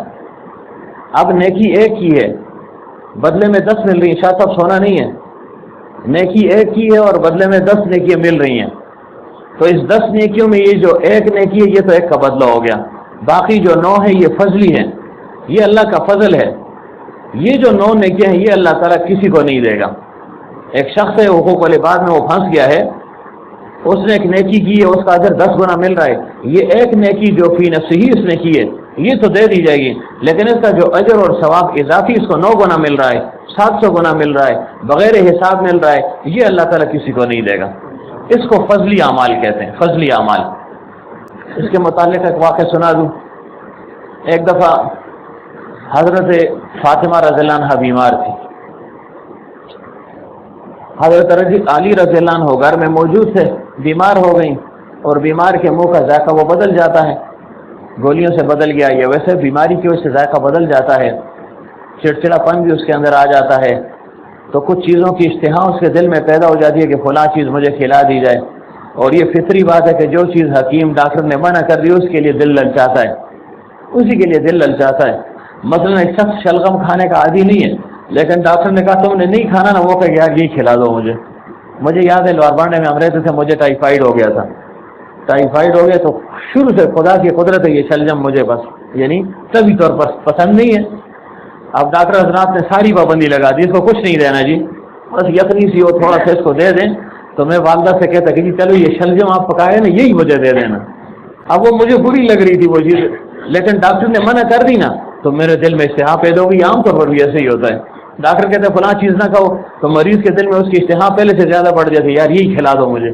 اب نیکی ایک کی ہے, بدلے میں 10 مل رہی ہیں. شاہ صاحب سونا نہیں ہے, نیکی ایک کی ہے اور بدلے میں 10 نیکیاں مل رہی ہیں. تو اس 10 نیکیوں میں یہ جو ایک نیکی ہے یہ تو ایک کا بدلہ ہو گیا. باقی جو 9 ہے یہ فضلی ہیں, یہ اللہ کا فضل ہے. یہ جو 9 نیکیاں ہیں یہ اللہ تعالیٰ کسی کو نہیں دے گا. ایک شخص ہے حقوق العباد میں وہ پھنس گیا ہے, اس نے ایک نیکی کی ہے, اس کا اجر 10 گنا مل رہا ہے. یہ ایک نیکی جو فی نفسہ ہی اس نے کی ہے یہ تو دے دی جائے گی, لیکن اس کا جو اجر اور ثواب اضافی اس کو 9 گنا مل رہا ہے, 700 گنا مل رہا ہے, بغیر حساب مل رہا ہے, یہ اللہ تعالیٰ کسی کو نہیں دے گا. اس کو فضلی اعمال کہتے ہیں. فضلی اعمال. اس کے متعلق ایک واقعہ سنا دوں. ایک دفعہ حضرت فاطمہ رضی اللہ عنہ بیمار تھی. حضرت علی رضی اللہ عنہ گھر میں موجود تھے, بیمار ہو گئیں اور بیمار کے منہ کا ذائقہ وہ بدل جاتا ہے, گولیوں سے بدل گیا. یہ ویسے بیماری کی وجہ سے ذائقہ بدل جاتا ہے, چڑچڑا پن بھی اس کے اندر آ جاتا ہے. تو کچھ چیزوں کی اشتہا اس کے دل میں پیدا ہو جاتی ہے کہ فلاں چیز مجھے کھلا دی جائے. اور یہ فطری بات ہے کہ جو چیز حکیم ڈاکٹر نے منع کر دی اس کے لیے دل للچاتا ہے, اسی کے لیے دل للچاتا ہے. مثلا ایک شخص شلغم کھانے کا عادی نہیں ہے, لیکن ڈاکٹر نے کہا تم نے نہیں کھانا نا, وہ کہ یار یہ کھلا دو مجھے, مجھے یاد ہے لوار بانڈے میں ہم رہتے تھے، مجھے ٹائیفائڈ ہو گیا تھا. ٹائیفائڈ ہو گیا تو شروع سے خدا کی قدرت ہے یہ شلجم مجھے بس یعنی طبی طور پر پسند نہیں ہے. اب ڈاکٹر حضرات نے ساری پابندی لگا دی، اس کو کچھ نہیں دینا جی، بس یخنی سی ہو تھوڑا سا اس کو دے دیں. تو میں والدہ سے کہتا کہ جی چلو یہ شلجم آپ پکائے نا یہی مجھے دے دینا. اب وہ مجھے بری لگ رہی تھی وہ چیز، لیکن ڈاکٹر نے منع کر دی نا تو میرے دل میں اشتہا پیدا ہوگی. عام طور پر بھی ایسے ہی ہوتا ہے، ڈاکٹر کہتے ہیں فلاں چیز نہ کھاؤ تو مریض کے دل میں اس کی اشتہا پہلے سے زیادہ بڑھ جاتی ہے، یار یہی کھلا دو مجھے،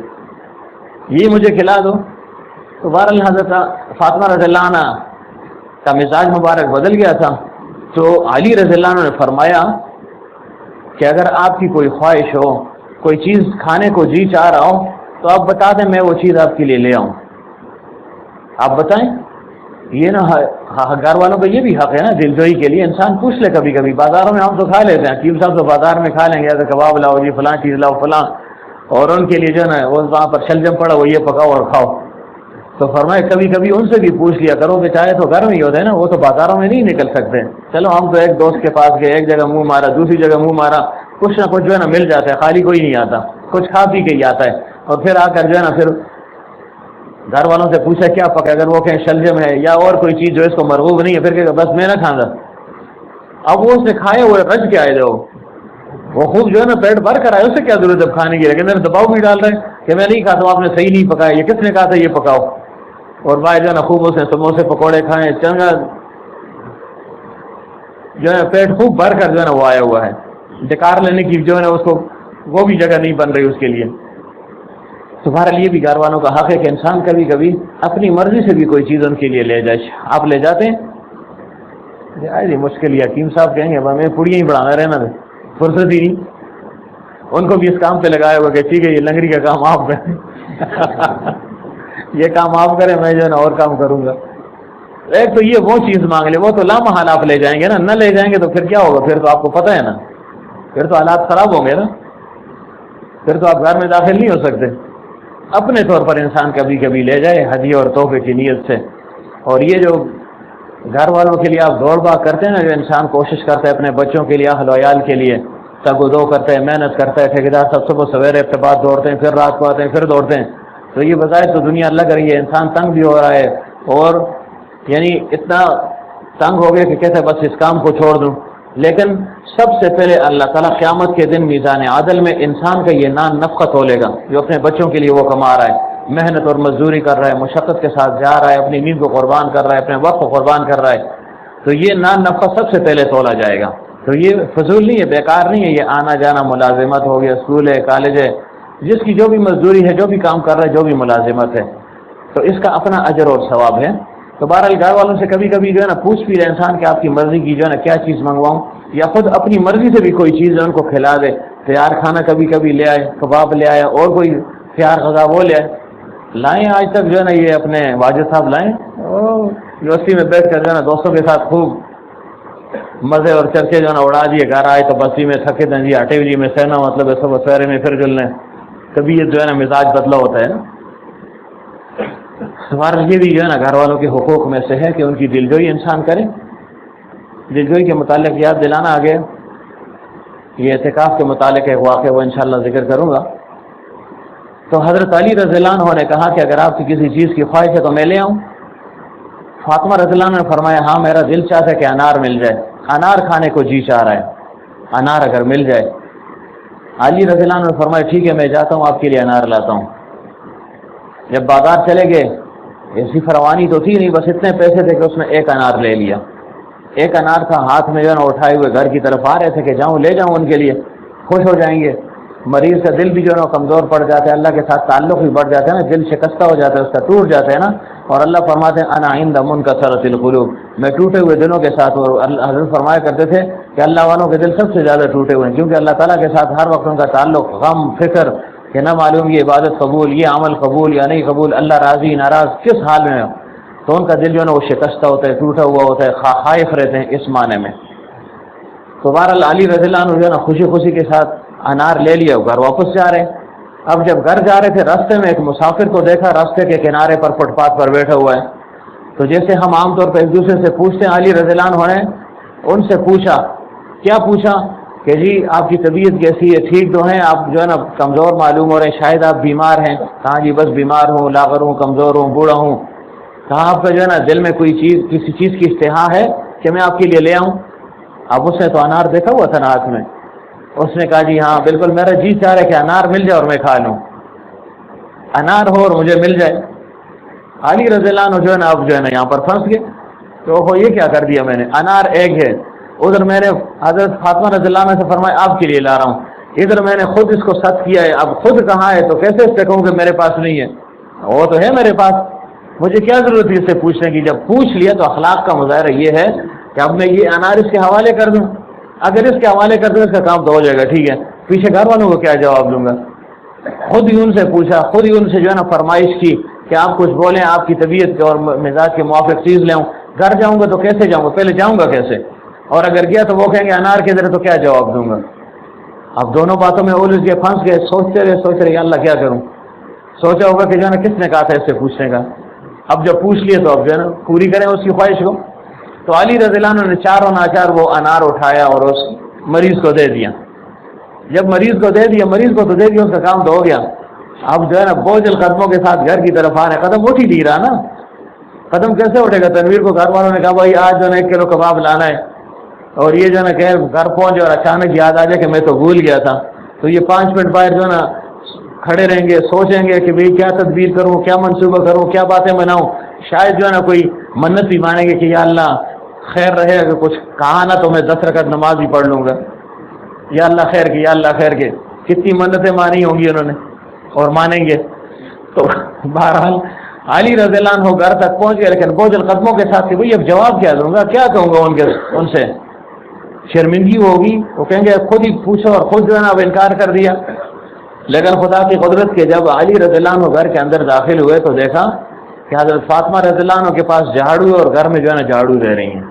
یہی مجھے کھلا دو. تو بہرحال حضرت فاطمہ رضی اللہ عنہ کا مزاج مبارک بدل گیا تھا. تو علی رضی اللہ عنہ نے فرمایا کہ اگر آپ کی کوئی خواہش ہو، کوئی چیز کھانے کو جی چاہ رہا ہو تو آپ بتا دیں، میں وہ چیز آپ کے لیے لے آؤں. آپ بتائیں. یہ نا گھر والوں کا یہ بھی حق ہے نا دل جوئی کے لیے، انسان پوچھ لے. کبھی کبھی بازاروں میں ہم تو کھا لیتے ہیں، حکیم صاحب تو بازار میں کھا لیں گے کباب لاؤ جی فلاں چیز لاؤ فلاں، اور ان کے لیے جو ہے نا وہ وہاں پر شلجم پڑا وہ یہ پکاؤ اور کھاؤ. تو فرمائے کبھی کبھی ان سے بھی پوچھ لیا کرو کہ چاہے تو گھر میں ہی ہوتے ہیں نا، وہ تو بازاروں میں نہیں نکل سکتے. چلو ہم تو ایک دوست کے پاس گئے، ایک جگہ منہ مارا، دوسری جگہ منہ مارا، کچھ نہ کچھ جو ہے نا مل جاتا ہے، خالی کوئی نہیں آتا، کچھ کھا پی کے ہی آتا ہے. اور پھر آ کر جو ہے نا پھر گھر والوں سے پوچھا کیا پکا، اگر وہ کہیں شلجم ہے یا اور کوئی چیز جو اس کو مرغوب نہیں ہے پھر کہ بس میں نہ کھاؤں گا. اب وہ اس نے کھائے ہوئے رج کے آئے جو وہ خوب جو ہے نا پیٹ بھر کر آئے، اس سے کیا ضرورت ہے کھانے کی، لیکن میرے دباؤ بھی ڈال رہے کہ میں نہیں کھاتا ہوں، آپ نے صحیح نہیں پکایا، یہ کس نے کہا تھا یہ پکاؤ. اور بھائی جو ہے نا خوب اس نے سموسے پکوڑے کھائے، چنگا جو ہے پیٹ خوب بھر کر جو ہے نا وہ آیا ہوا ہے. ڈکار لینے کی جو ہے نا اس کو وہ بھی جگہ نہیں بن رہی اس کے لیے. تمہارے لیے بھی گھر والوں کا حق ہے کہ انسان کبھی کبھی اپنی مرضی سے بھی کوئی چیز ان کے لیے لے جائے. آپ لے جاتے ہیں مشکل ہی حکیم صاحب کہیں گے میں پوڑیاں ہی بڑھانا رہنا فرصت ہی نہیں. ان کو بھی اس کام پہ لگایا ہوا کہ ٹھیک ہے یہ لنگڑی کا کام آپ کریں یہ کام آپ کریں، میں جو ہے نا اور کام کروں گا. ایک تو یہ وہ چیز مانگ لے، وہ تو لامحال آپ لے جائیں گے نا، نہ لے جائیں گے تو پھر کیا ہوگا، پھر تو آپ کو پتہ ہے نا، پھر تو حالات خراب ہوں گے نا، پھر تو آپ گھر میں داخل نہیں ہو سکتے. اپنے طور پر انسان کبھی کبھی لے جائے ہدیے اور تحفے کی نیت سے. اور یہ جو گھر والوں کے لیے آپ دوڑ بھاگ کرتے ہیں نا، جو انسان کوشش کرتا ہے اپنے بچوں کے لیے، اہل و عیال کے لیے تگ و دو کرتا ہے، محنت کرتا ہے، ٹھیکیدار سب صبح سویرے کے بعد دوڑتے ہیں، پھر رات کو آتے ہیں، پھر دوڑتے ہیں. تو یہ بظاہر تو دنیا لگ رہی ہے، انسان تنگ بھی ہو رہا ہے، اور یعنی اتنا تنگ ہو گیا کہ کہتے ہیں بس اس کام کو چھوڑ دوں. لیکن سب سے پہلے اللہ تعالیٰ قیامت کے دن میزان عدل میں انسان کا یہ نان نفقہ تولے گا، جو اپنے بچوں کے لیے وہ کما رہا ہے، محنت اور مزدوری کر رہا ہے، مشقت کے ساتھ جا رہا ہے، اپنی نیند کو قربان کر رہا ہے، اپنے وقت کو قربان کر رہا ہے. تو یہ نان نفقہ سب سے پہلے تولا جائے گا. تو یہ فضول نہیں ہے، بیکار نہیں ہے، یہ آنا جانا ملازمت ہو گیا، اسکول ہے، کالج ہے، جس کی جو بھی مزدوری ہے، جو بھی کام کر رہا ہے، جو بھی ملازمت ہے، تو اس کا اپنا اجر اور ثواب ہے. تو بہرحال گھر والوں سے کبھی کبھی جو ہے نا پوچھ بھی رہے انسان کہ آپ کی مرضی کی جو ہے نا کیا چیز منگواؤں، یا خود اپنی مرضی سے بھی کوئی چیز ان کو کھلا دے. تیار کھانا کبھی کبھی لے آئے، کباب لے آیا، اور کوئی تیار غذا وہ لے آئے. لائیں آج تک جو ہے نا یہ اپنے واجد صاحب لائیں، یونیورسٹی میں بیٹھ کر جو ہے نا دوستوں کے ساتھ خوب مزے اور چرچے جو ہے نا اڑا دیے. گھر آئے تو بسی میں تھکے دیں جی ہٹے جی میں سہنا مطلب ہے صبح سویرے میں پھر جل لیں. کبھی یہ جو ہے نا مزاج بدلا ہوتا ہے نا. ہمارا یہ بھی جو ہے نا گھر والوں کے حقوق میں سے ہے کہ ان کی دلجوئی انسان کرے. دلجوئی کے متعلق یاد دلانا آگے یہ اعتکاف کے متعلق ایک واقعہ وہ انشاءاللہ ذکر کروں گا. تو حضرت علی رضی اللہ عنہ نے کہا کہ اگر آپ کی کسی چیز کی خواہش ہے تو میں لے آؤں. فاطمہ رضی اللہ عنہ نے فرمایا ہاں میرا دل چاہتا ہے کہ انار مل جائے، انار کھانے کو جی چاہ رہا ہے، انار اگر مل جائے. علی رضی اللہ عنہ نے فرمایا ٹھیک ہے میں جاتا ہوں آپ کے لیے انار لاتا ہوں. جب بازار چلے گئے ایسی فراوانی تو تھی نہیں، بس اتنے پیسے تھے کہ اس نے ایک انار لے لیا. ایک انار تھا ہاتھ میں جو ہے نا اٹھائے ہوئے گھر کی طرف آ رہے تھے کہ جاؤں لے جاؤں ان کے لیے، خوش ہو جائیں گے. مریض کا دل بھی جو ہے نا کمزور پڑ جاتا ہے، اللہ کے ساتھ تعلق بھی بڑھ جاتا ہے نا، دل شکستہ ہو جاتا ہے اس کا، ٹوٹ جاتا ہے نا. اور اللہ فرماتے ہیں انا عند منکسرۃ القلوب، میں ٹوٹے ہوئے دلوں کے ساتھ. اور حضرت فرمایا کرتے تھے کہ اللہ والوں کے دل سب سے زیادہ ٹوٹے ہوئے ہیں، کیونکہ اللہ تعالیٰ کے ساتھ ہر وقت ان کا تعلق غم فکر کہ نہ معلوم یہ عبادت قبول، یہ عمل قبول یا نہیں قبول، اللہ راضی ناراض کس حال میں ہو. تو ان کا دل جو ہے نا وہ شکستہ ہوتا ہے، ٹوٹا ہوا ہوتا ہے، خائف رہتے ہیں اس معنی میں. تو بہرحال علی رضی اللہ عنہ جو ہے نا خوشی خوشی کے ساتھ انار لے لیا، گھر واپس جا رہے ہیں. اب جب گھر جا رہے تھے راستے میں ایک مسافر کو دیکھا، راستے کے کنارے پر فٹ پاتھ پر بیٹھا ہوا ہے. تو جیسے ہم عام طور پہ ایک دوسرے سے پوچھتے ہیں، علی رضی اللہ عنہ نے ان سے پوچھا. کیا پوچھا؟ کہ جی آپ کی طبیعت کیسی ہے، ٹھیک تو ہیں آپ؟ جو ہے نا کمزور معلوم ہو رہے ہیں، شاید آپ بیمار ہیں۔ کہاں جی بس بیمار ہوں، لاغر ہوں، کمزور ہوں، بوڑھا ہوں۔ کہاں آپ کا جو ہے نا دل میں کوئی چیز، کسی چیز کی اشتہا ہے کہ میں آپ کے لیے لے آؤں؟ اب اس نے تو انار دیکھا ہوا تھا نا ہاتھ میں، اس نے کہا جی ہاں بالکل میرا جی چاہ رہا ہے کہ انار مل جائے اور میں کھا لوں، انار ہو اور مجھے مل جائے۔ علی رضی اللہ عنہ جو ہے نا اب جو ہے نا یہاں پر پھنس گئے، تو یہ کیا کر دیا میں نے، انار ایک ہے، ادھر میں نے حضرت فاطمہ رضی اللہ عنہ سے فرمایا آپ کے لیے لا رہا ہوں، ادھر میں نے خود اس کو سچ کیا ہے، اب خود کہاں ہے تو کیسے اس سے کہوں کہ میرے پاس نہیں ہے؟ وہ تو ہے میرے پاس، مجھے کیا ضرورت ہے اس سے پوچھنے کی؟ جب پوچھ لیا تو اخلاق کا مظاہرہ یہ ہے کہ اب میں یہ انار اس کے حوالے کر دوں، اگر اس کے حوالے کر دوں اس کا کام تو ہو جائے گا، ٹھیک ہے، پیچھے گھر والوں کو کیا جواب دوں گا؟ خود ہی ان سے پوچھا، خود ہی ان سے جو ہے نا فرمائش کی کہ آپ کچھ بولیں، آپ کی طبیعت کے اور مزاج کے موافق چیز لے آؤں، گھر جاؤں گا تو کیسے جاؤں گا، پہلے جاؤں گا کیسے، اور اگر گیا تو وہ کہیں گے انار کے ذریعے، تو کیا جواب دوں گا؟ اب دونوں باتوں میں الجھ کے پھنس گئے، سوچتے رہے اللہ کیا کروں؟ سوچا ہوگا کہ جو ہے نا کس نے کہا تھا اس سے پوچھنے کا، اب جب پوچھ لیے تو اب جو ہے نا پوری کریں اس کی خواہش کو۔ تو علی رضی اللہ عنہ نے چاروں ناچار وہ انار اٹھایا اور اس مریض کو دے دیا۔ جب مریض کو دے دیا، مریض کو تو دے دیا، اس کا کام تو ہو گیا۔ اب جو ہے نا بوجھل قدموں کے ساتھ گھر کی طرف آ رہے، قدم اٹھ ہی نہیں رہا نا، قدم کیسے اٹھے گا؟ تنویر کو گھر والوں نے کہا بھائی آج جو ہے نا 1 کلو کباب لانا ہے، اور یہ جو ہے نا کہ گھر پہنچے اور اچانک یاد آ جائے کہ میں تو بھول گیا تھا، تو یہ 5 منٹ باہر جو ہے نا کھڑے رہیں گے، سوچیں گے کہ بھئی کیا تدبیر کروں، کیا منصوبہ کروں، کیا باتیں بناؤں، شاید جو ہے نا کوئی منت بھی مانیں گے کہ یا اللہ خیر رہے، اگر کچھ کہا نا تو میں 10 رکعت نماز ہی پڑھ لوں گا، یا اللہ خیر کے، یا اللہ خیر کے، کتنی منتیں مانی ہوں گی انہوں نے اور مانیں گے۔ تو بہرحال علی رضی اللہ عنہ گھر تک پہنچ گئے، لیکن بوجھل قدموں کے ساتھ کہ بھئی اب جواب کیا دوں گا، کیا کہوں گا ان سے، شرمندگی ہوگی، وہ کہیں گے خود ہی پوچھو، اور خود جو ہے نا اب انکار کر دیا۔ لیکن خدا کی قدرت کے جب علی رضی اللہ عنہ گھر کے اندر داخل ہوئے تو دیکھا کہ حضرت فاطمہ رضی اللہ عنہ کے پاس جھاڑو، اور گھر میں جو ہے نا جھاڑو دے رہی ہیں،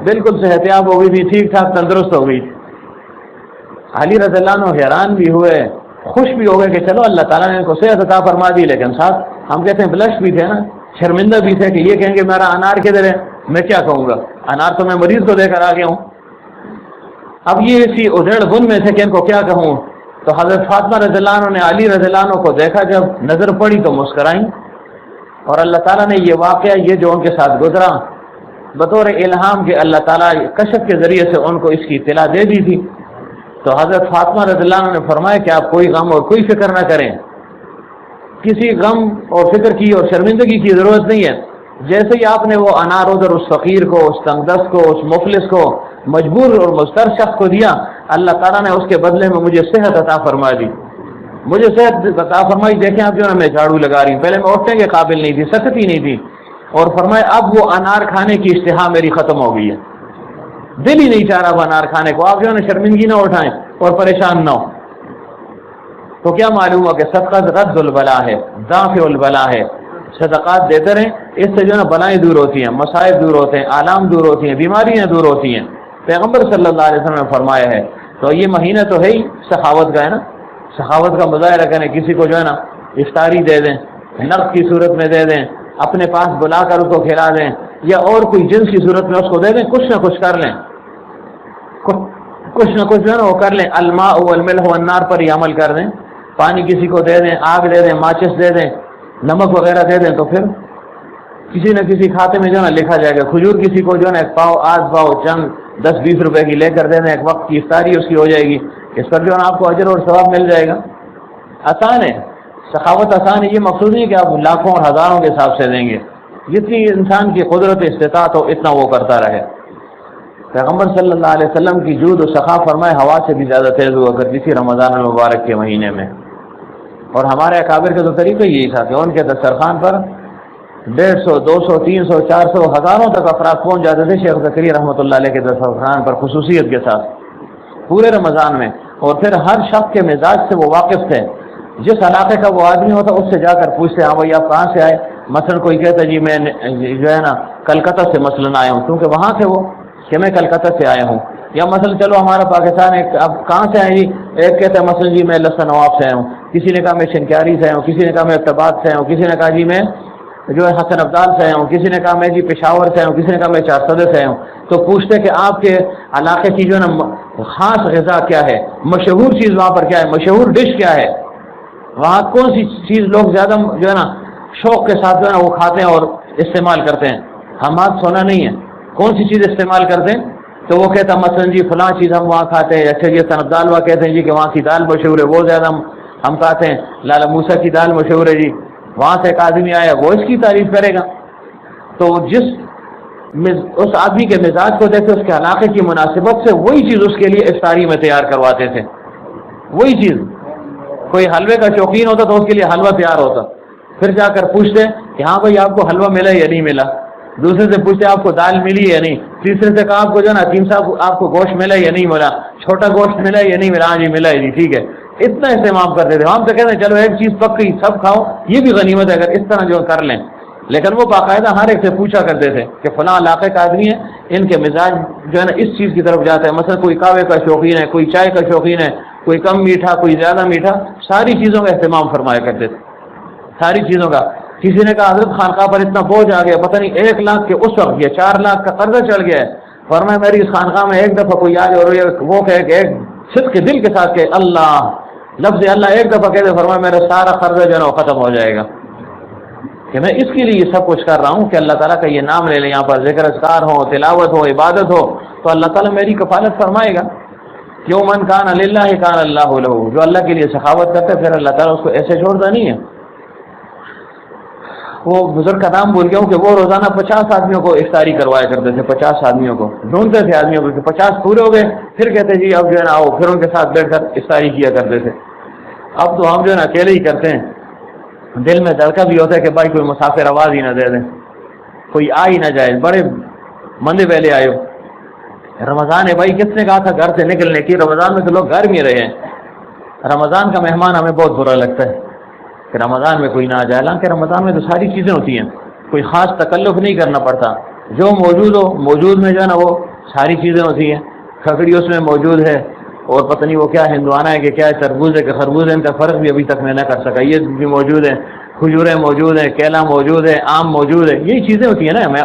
بالکل صحت یاب ہو گئی تھی، ٹھیک ٹھاک تندرست ہو گئی تھی۔ علی رضی اللہ عنہ حیران بھی ہوئے، خوش بھی ہو گئے کہ چلو اللہ تعالیٰ نے ان کو صحت عطا فرما دی، لیکن ساتھ ہم کہتے ہیں بلش بھی تھے نا، شرمندہ بھی تھے کہ یہ کہیں گے میرا انار کدھر ہے، میں کیا کہوں گا، انار تو میں مریض کو دے کر آ گیا ہوں۔ اب یہ اسی ادھیڑ بن میں تھے کہ ان کو کیا کہوں۔ تو حضرت فاطمہ رضی اللہ عنہ نے علی رضی اللہ عنہ کو دیکھا، جب نظر پڑی تو مسکرائیں، اور اللہ تعالیٰ نے یہ واقعہ، یہ جو ان کے ساتھ گزرا، بطور الہام کے اللہ تعالیٰ کشف کے ذریعے سے ان کو اس کی اطلاع دے دی تھی۔ تو حضرت فاطمہ رضی اللہ عنہ نے فرمایا کہ آپ کوئی غم اور کوئی فکر نہ کریں، کسی غم اور فکر کی اور شرمندگی کی ضرورت نہیں ہے۔ جیسے ہی آپ نے وہ انار ادھر اس فقیر کو، اس تنگدست کو، اس مفلس کو، مجبور اور مضطر شخص کو دیا، اللہ تعالیٰ نے اس کے بدلے میں مجھے صحت عطا فرما دی، مجھے صحت عطا فرمائی۔ دیکھیں آپ جو ہے میں جھاڑو لگا رہی ہوں، پہلے میں اٹھنے کے قابل نہیں تھی، سکتی نہیں تھی، اور فرمایا اب وہ انار کھانے کی اشتہا میری ختم ہو گئی ہے، دل ہی نہیں چاہ رہا وہ انار کھانے کو۔ آپ جو ہے نا شرمندگی نہ اٹھائیں اور پریشان نہ ہو۔ تو کیا معلوم ہوا کہ صدقہ رد البلا ہے، دافع البلا ہے، صدقات دیتے رہیں، اس سے جو ہے نا بلائیں دور ہوتی ہیں، مصائب دور ہوتے ہیں، آلام دور ہوتی ہیں، بیماریاں دور ہوتی ہیں، پیغمبر صلی اللہ علیہ وسلم نے فرمایا ہے۔ تو یہ مہینہ تو ہے ہی سخاوت کا، ہے نا، سخاوت کا مظاہرہ کریں، کسی کو جو ہے نا افطاری دے دیں، نقد کی صورت میں دے دیں، اپنے پاس بلا کر اس کو کھلا دیں، یا اور کوئی جنس کی صورت میں اس کو دے دیں، کچھ نہ کچھ کر لیں، کچھ نہ کچھ جو ہے نا وہ کر لیں۔ الماء والملح والنار پر ہی عمل کر دیں، پانی کسی کو دے دیں، آگ دے دیں، ماچس دے دیں، نمک وغیرہ دے دیں، تو پھر کسی نہ کسی کھاتے میں جو ہے نا لکھا جائے گا۔ کھجور کسی کو جو ہے نا 1 پاؤ، آدھ پاؤ، چند 10-20 روپے کی لے کر دے دیں، ایک وقت کی افطاری اس کی ہو جائے گی، اس پر جو ہے نا آپ کو اجر اور ثواب مل جائے گا۔ آسان ہے، سخاوت آسان ہے، یہ مقصود نہیں کہ آپ لاکھوں اور ہزاروں کے حساب سے دیں گے، جتنی انسان کی قدرت استطاعت ہو اتنا وہ کرتا رہے۔ پیغمبر صلی اللہ علیہ وسلم کی جود و سخا فرمائے ہوا سے بھی زیادہ تیز ہوا کرتی تھی رمضان المبارک کے مہینے میں، اور ہمارے اکابر کا تو طریقہ یہی تھا کہ ان کے دسترخوان پر 150، 200، 300، 400، ہزاروں تک افراد پہنچ جاتے تھے شیخ زکریا رحمۃ اللہ علیہ کے دسترخوان پر، خصوصیت کے ساتھ پورے رمضان میں۔ اور پھر ہر شخص کے مزاج سے وہ واقف تھے، جس علاقے کا وہ آدمی ہوتا اس سے جا کر پوچھتے، ہاں بھائی آپ کہاں سے آئے؟ مثلا کوئی کہتا جی میں جو ہے نا کلکتہ سے مثلاً آیا ہوں، کیونکہ وہاں تھے وہ کہ میں کلکتہ سے آیا ہوں، یا مثلا چلو ہمارا پاکستان ہے، اب کہاں سے آئے جی؟ ایک کہتا ہے مثلا جی میں لسا نواب سے آیا ہوں، کسی نے کہا میں شنکیاری سے آیا ہوں، کسی نے کہا میں ابتباد سے آیا ہوں، کسی نے کہا جی میں جو ہے حسن ابدال سے آیا ہوں، کسی نے کہا میں جی پشاور سے آیا ہوں، کسی نے کہا میں 400 سے آیا ہوں۔ تو پوچھتے کہ آپ کے علاقے کی جو ہے نا خاص غذا کیا ہے، مشہور چیز وہاں پر کیا ہے، مشہور ڈش کیا ہے، وہاں کون سی چیز لوگ زیادہ جو ہے نا شوق کے ساتھ جو ہے نا وہ کھاتے ہیں اور استعمال کرتے ہیں. ہم آج سونا نہیں ہے، کون سی چیز استعمال کرتے ہیں؟ تو وہ کہتا ہے مثلاً جی فلاں چیز ہم وہاں کھاتے ہیں. اچھا جی سنب دال ہوا کہتے ہیں جی کہ وہاں کی دال مشہور ہے، وہ زیادہ ہم کھاتے ہیں. لالا موسیٰ کی دال مشہور ہے جی، وہاں سے ایک آدمی آیا وہ اس کی تعریف کرے گا. تو اس آدمی کے مزاج کو دیکھتے اس کے علاقے کی مناسبت سے وہی چیز اس کے لیے افطاری میں تیار کرواتے تھے. وہی چیز، کوئی حلوے کا شوقین ہوتا تو اس کے لیے حلوہ تیار ہوتا. پھر جا کر پوچھتے کہ ہاں بھائی آپ کو حلوہ ملا یا نہیں ملا. دوسرے سے پوچھتے آپ کو دال ملی یا نہیں. تیسرے سے کہا آپ کو جو ہے نا حکیم صاحب آپ کو گوشت ملا یا نہیں ملا، چھوٹا گوشت ملا یا نہیں ملا. ہاں جی ملا ہے جی ٹھیک ہے. اتنا اہتمام کرتے تھے. ہم تو کہتے ہیں چلو ایک چیز پک گئی سب کھاؤ، یہ بھی غنیمت ہے اگر اس طرح جو کر لیں. لیکن وہ باقاعدہ ہر ایک سے پوچھا کرتے تھے کہ فلاں علاقے کا آدمی ہے، ان کے مزاج جو ہے نا اس چیز کی طرف جاتا ہے. مثلا کوئی قہوے کا شوقین ہے، کوئی چائے کا شوقین ہے، کوئی کم میٹھا کوئی زیادہ میٹھا. ساری چیزوں کا اہتمام فرمایا کرتے تھے، ساری چیزوں کا. کسی نے کہا حضرت خانقاہ پر اتنا بوجھ آ گیا، پتہ نہیں 1 لاکھ کے اس وقت یہ 4 لاکھ کا قرضہ چڑھ گیا ہے. فرمایا میری اس خانقاہ میں ایک دفعہ کوئی آج اور وہ کہے کہ ایک صدق کے دل کے ساتھ کہ اللہ لفظ اللہ ایک دفعہ کہتے، فرمایا میرا سارا قرضہ جو ہے نا وہ ختم ہو جائے گا. کہ میں اس کے لیے یہ سب کچھ کر رہا ہوں کہ اللہ تعالیٰ کا یہ نام لے لیں، یہاں پر ذکر اذکار ہو، تلاوت ہو، عبادت ہو، تو اللہ تعالیٰ میری کفالت فرمائے گا. کیوں من کان للہ کان اللہ لہ، جو اللہ کے لیے سخاوت کرتا ہے پھر اللہ تعالیٰ اس کو ایسے چھوڑتا نہیں ہے. وہ بزرگ کا نام بھول گیا ہوں کہ وہ روزانہ 50 آدمیوں کو افطاری کروایا کرتے تھے. 50 آدمیوں کو ڈھونڈتے تھے آدمیوں کو کہ 50 پورے ہو گئے، پھر کہتے جی اب جو ہے نا آؤ، پھر ان کے ساتھ بیٹھ کر افطاری کیا کرتے تھے. اب تو ہم جو ہے نا اکیلے ہی کرتے ہیں. دل میں دھڑکا بھی ہوتا ہے کہ بھائی کوئی مسافر آواز ہی نہ دے دیں، کوئی آ ہی نہ جائے. بڑے مندے پہلے آئے ہو، رمضان ہے بھائی، کس نے کہا تھا گھر سے نکلنے کی؟ رمضان میں تو لوگ گھر میں رہے ہیں. رمضان کا مہمان ہمیں بہت برا لگتا ہے کہ رمضان میں کوئی نہ آ جائے. حالانکہ رمضان میں تو ساری چیزیں ہوتی ہیں، کوئی خاص تکلف نہیں کرنا پڑتا. جو موجود ہو، موجود میں جو ہے نا وہ ساری چیزیں ہوتی ہیں. کھکڑی اس میں موجود ہے، اور پتہ نہیں وہ کیا ہندوانہ ہے کہ کیا تربوز ہے کہ خربوز ہے، ان کا فرق بھی ابھی تک میں نہ کر سکا. یہ بھی موجود ہے، کھجوریں موجود ہیں، کیلا موجود ہے، آم موجود ہے. یہی چیزیں ہوتی ہیں نا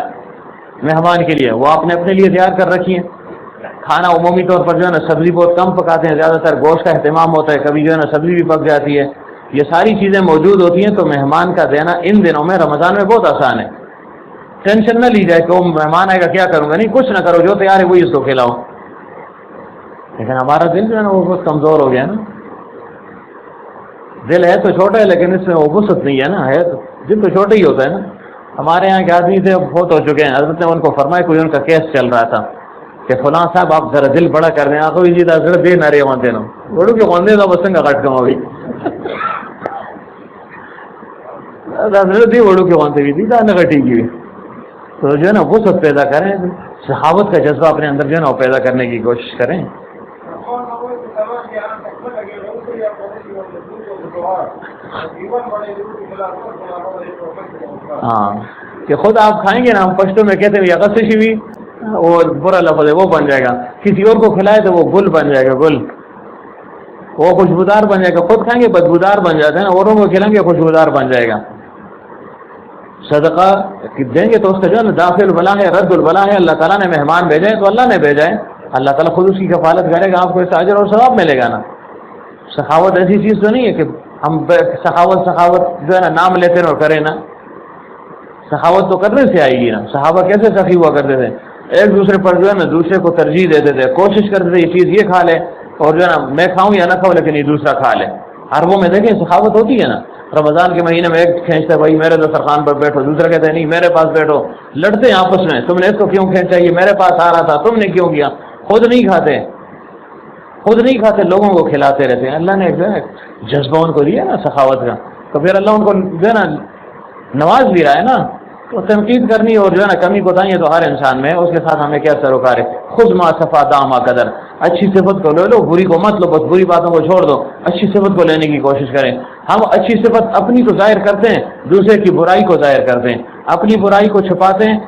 مہمان کے لیے، وہ آپ نے اپنے لیے تیار کر رکھی ہیں. کھانا عمومی طور پر جو ہے نا سبزی بہت کم پکاتے ہیں، زیادہ تر گوشت کا اہتمام ہوتا ہے. کبھی جو ہے نا سبزی بھی پک جاتی ہے. یہ ساری چیزیں موجود ہوتی ہیں. تو مہمان کا دینا ان دنوں میں رمضان میں بہت آسان ہے. ٹینشن نہ لی جائے کہ وہ مہمان آئے گا کیا کروں گا. نہیں، کچھ نہ کرو، جو تیار ہے وہی اس کو کھلاؤ. لیکن ہمارا دل جو ہے نا وہ بہت کمزور ہو گیا نا. دل ہے تو چھوٹا ہے لیکن اس میں وہ وسعت نہیں ہے نا. ہے تو دل تو چھوٹا ہی ہوتا ہے نا. ہمارے یہاں کے آدمی تھے بہت ہو چکے ہیں. حضرت نے ان کو فرمایا، کوئی ان کا کیس چل رہا تھا کہ فلاں صاحب آپ ذرا دل بڑا کر دیں. آپ جی ذرا دے نہ رہے مانتے نا بڑوں کے خوندے تھا بسنگ کا کٹ کم ہوئی دی بڑوں کے خوندے بھی تھی نہ کٹی کی بھی. تو جو ہے نا وسعت پیدا کریں، صحابت کا جذبہ اپنے اندر جو ہے نا وہ پیدا کرنے کی کوشش کریں. ہاں کہ خود آپ کھائیں گے نا، ہم پشتوں میں کہتے ہیں یقصشی بھی اور برا لفظ ہے وہ بن جائے گا. کسی اور کو کھلائے تو وہ گل بن جائے گا، گل وہ خوشبودار بن جائے گا. خود کھائیں گے بدبودار بن جاتے ہیں، اوروں کو کھلائیں گے خوشبودار بن جائے گا. صدقہ دیں گے تو اس کا جو ہے نا داخل البلا ہے، رد البلا ہے. اللہ تعالیٰ نے مہمان بھیجے تو اللہ نے بھیجا ہے، اللہ تعالیٰ خود اس کی کفالت کرے گا. آپ کو اس سے اجر اور ثواب ملے گا نا. سخاوت ایسی چیز تو نہیں ہے کہ ہم سخاوت جو ہے نا نام لیتے ہیں اور کریں نا. سخاوت تو کرنے سے آئے گی نا. صحابہ کیسے سخی ہوا کرتے تھے، ایک دوسرے پر جو ہے نا دوسرے کو ترجیح دیتے تھے. کوشش کرتے تھے یہ چیز یہ کھا لے اور جو ہے نا میں کھاؤں یا نہ کھاؤں لیکن یہ دوسرا کھا لے. عربوں میں دیکھیں سخاوت ہوتی ہے نا. رمضان کے مہینے میں ایک کھینچتا ہے بھائی میرے دسترخوان پر بیٹھو، دوسرا کہتے ہیں نہیں میرے پاس بیٹھو. لڑتے ہیں آپس میں، تم نے اس کو کیوں کھینچا، یہ میرے پاس آ رہا تھا تم نے کیوں کیا. خود نہیں کھاتے لوگوں کو کھلاتے رہتے ہیں. اللہ نے جو ہے جذبہ ان کو دیا نا سخاوت کا، تو پھر اللہ ان کو جو ہے نا نواز بھی رہا ہے نا. تو تنقید کرنی اور جو ہے نا کمی کوتاہی تو ہر انسان میں، اس کے ساتھ ہمیں کیا سروکار ہے. خود ما صفا داما قدر، اچھی صفت کو لے لو، بری کو مت لو. بس بری باتوں کو چھوڑ دو، اچھی صفت کو لینے کی کوشش کریں. ہم اچھی صفت اپنی تو ظاہر کرتے ہیں، دوسرے کی برائی کو ظاہر کرتے ہیں. اپنی برائی کو چھپاتے ہیں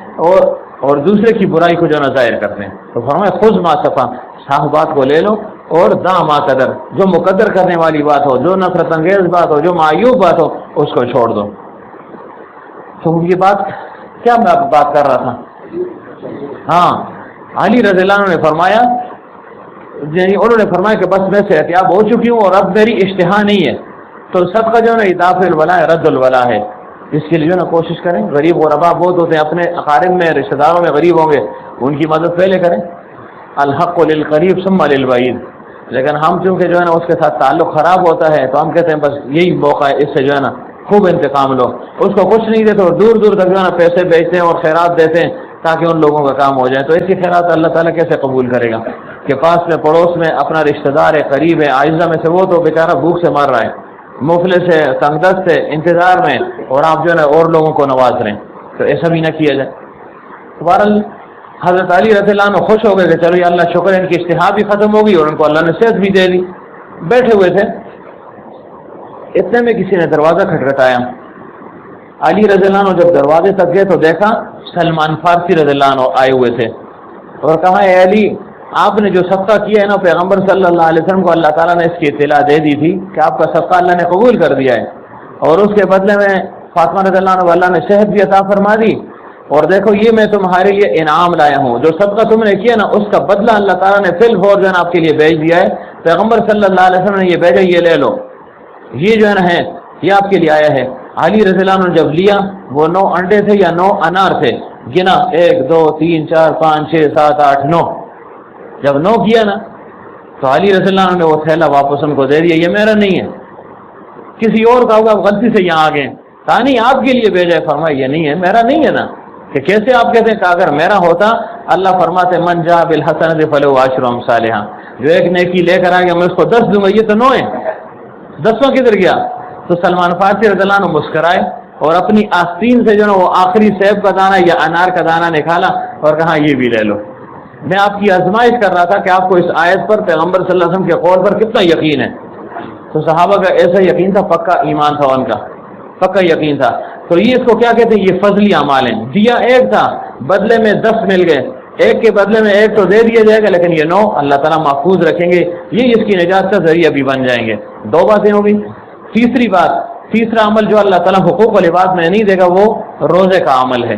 اور دوسرے کی برائی کو جو ہے نا ظاہر کرتے ہیں. تو فرمایا خود ما صفا، صاف بات کو لے لو، اور داما قدر، جو مقدر کرنے والی بات ہو، جو نفرت انگیز بات ہو، جو معیوب بات ہو، اس کو چھوڑ دو. تو یہ بات کیا میں بات کر رہا تھا. ہاں علی رضی اللہ عنہ نے فرمایا یعنی انہوں نے فرمایا کہ بس میں صحت یاب ہو چکی ہوں اور اب میری اشتہا نہیں ہے، تو صدقہ جو ہے نا اضاف الولا رد الولا ہے، اس کے لیے جو ہے نا کوشش کریں. غریب غربا بہت ہوتے ہیں، اپنے اقارب میں رشتہ داروں میں غریب ہوں گے، ان کی مدد پہلے کریں. الحق للقریب ثم للبعید. لیکن ہم چونکہ جو ہے نا اس کے ساتھ تعلق خراب ہوتا ہے تو ہم کہتے ہیں بس یہی موقع ہے، اس سے جو ہے نا خوب انتقام لو. اس کو کچھ نہیں دیتے اور دور دور تک جو ہے نا پیسے بیچتے ہیں اور خیرات دیتے ہیں تاکہ ان لوگوں کا کام ہو جائے. تو ایسی خیرات اللہ تعالیٰ کیسے قبول کرے گا کہ پاس میں پڑوس میں اپنا رشتہ دار ہے، قریب ہے، عائزہ میں سے وہ تو بیچارہ بھوک سے مر رہا ہے، مفلس ہے، تنگ دست ہے، انتظار میں، اور آپ جو ہے نا اور لوگوں کو نواز رہے ہیں. تو ایسا بھی نہ کیا جائے. بہرحال حضرت علی رضی اللہ عنہ خوش ہو گئے کہ چلو یا اللہ شکر ہے، ان کی اشتہا بھی ختم ہو گئی اور ان کو اللہ نے صحت بھی دے دی. بیٹھے ہوئے تھے، اتنے میں کسی نے دروازہ کھٹکھٹایا. علی رضی اللہ عنہ جب دروازے تک گئے تو دیکھا سلمان فارسی رضی اللہ عنہ آئے ہوئے تھے اور کہا اے علی، آپ نے جو صدقہ کیا ہے نا پیغمبر صلی اللہ علیہ وسلم کو اللہ تعالیٰ نے اس کی اطلاع دے دی تھی کہ آپ کا صدقہ اللہ نے قبول کر دیا ہے، اور اس کے بدلے میں فاطمہ رضی اللہ عنہ اللہ نے صحت بھی عطا فرما دی، اور دیکھو یہ میں تمہارے لیے انعام لایا ہوں، جو صدقہ تم نے کیا نا اس کا بدلہ اللہ تعالیٰ نے فی الفور جو ہے نا آپ کے لیے بھیج دیا ہے. پیغمبر صلی اللہ علیہ وسلم نے یہ بھیجا، یہ لے لو، یہ جو ہے نا ہے یہ آپ کے لیے آیا ہے. علی رضی اللہ عنہ جب لیا، وہ 9 انڈے تھے یا 9 انار تھے، گنا 1 2 3 4 5 6 7 8 9. جب 9 کیا نا تو علی رضی اللہ عنہ نے وہ تھیلا واپس ان کو دے دیا، یہ میرا نہیں ہے، کسی اور کا ہوگا، غلطی سے یہاں آ گئے. کہا نہیں آپ کے لیے بھیجا ہے. فرمایا یہ نہیں ہے، میرا نہیں ہے نا. کہ کیسے آپ کہتے ہیں کہ اگر میرا ہوتا، اللہ فرماتے من جاء بالحسنۃ فلہ عشر امثالھا، جو ایک نیکی لے کر آ گیا میں اس کو 10 دوں گا. یہ تو 9 ہے، 10واں کدھر گیا؟ تو سلمان فارسی رضی اللہ عنہ مسکرائے اور اپنی آستین سے جو ہے وہ آخری سیب کا دانہ یا انار کا دانہ نکالا اور کہا یہ بھی لے لو. میں آپ کی آزمائش کر رہا تھا کہ آپ کو اس آیت پر پیغمبر صلی اللہ علیہ وسلم کے قول پر کتنا یقین ہے. تو صحابہ کا ایسا یقین تھا، پکا ایمان تھا ان کا، پکا یقین تھا. تو یہ اس کو کیا کہتے ہیں؟ یہ فضلی اعمال ہیں. دیا ایک تھا، بدلے میں 10 مل گئے. ایک کے بدلے میں 1 تو دے دیا جائے گا، لیکن یہ 9 اللہ تعالیٰ محفوظ رکھیں گے، یہ اس کی نجات کا ذریعہ بھی بن جائیں گے. 2 باتیں ہو گئی. تیسری بات، تیسرا عمل جو اللہ تعالیٰ حقوق والعباد میں نہیں دے گا وہ روزے کا عمل ہے.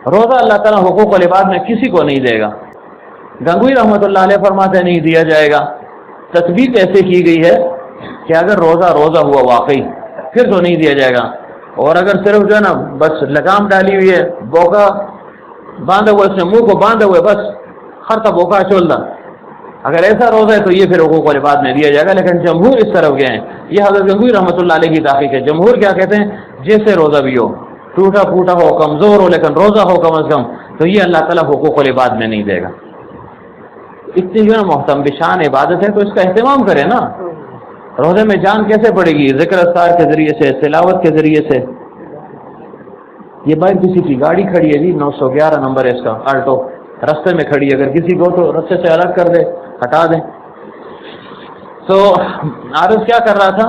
روزہ اللہ تعالیٰ حقوق والعباد میں کسی کو نہیں دے گا. گنگوئی رحمۃ اللہ علیہ فرماتے نہیں دیا جائے گا. تثبیت ایسے کی گئی ہے کہ اگر روزہ ہوا واقعی پھر تو نہیں دیا جائے گا، اور اگر صرف جو ہے نا بس لگام ڈالی ہوئی ہے، بوکا باندھا ہوا، اس نے منہ کو باندھا ہوا ہے، بس خرتا بوکا چول رہا، اگر ایسا روزہ ہے تو یہ پھر حقوق والعباد میں دیا جائے گا. لیکن جمہور اس طرف گئے ہیں. یہ حضرت گنگوئی رحمۃ اللہ علیہ کی تحقیق ہے. جمہور کیا کہتے ہیں؟ جیسے روزہ بھی ہو، ٹوٹا پھوٹا ہو، کمزور ہو، لیکن روزہ ہو کم از کم، تو یہ اللہ تعالیٰ حقوق والعباد میں نہیں دے گا. اتنی جو ہے محترم بشان عبادت ہے تو اس کا اہتمام کریں نا. روزے میں جان کیسے پڑے گی؟ ذکر اذکار کے ذریعے سے، تلاوت کے ذریعے سے. یہ باہر کسی کی گاڑی کھڑی ہے جی، 911 نمبر ہے اس کا، آلٹو، رستے میں کھڑی ہے، اگر کسی کو تو رستے سے الگ کر دے، ہٹا دیں. تو عارض کیا کر رہا تھا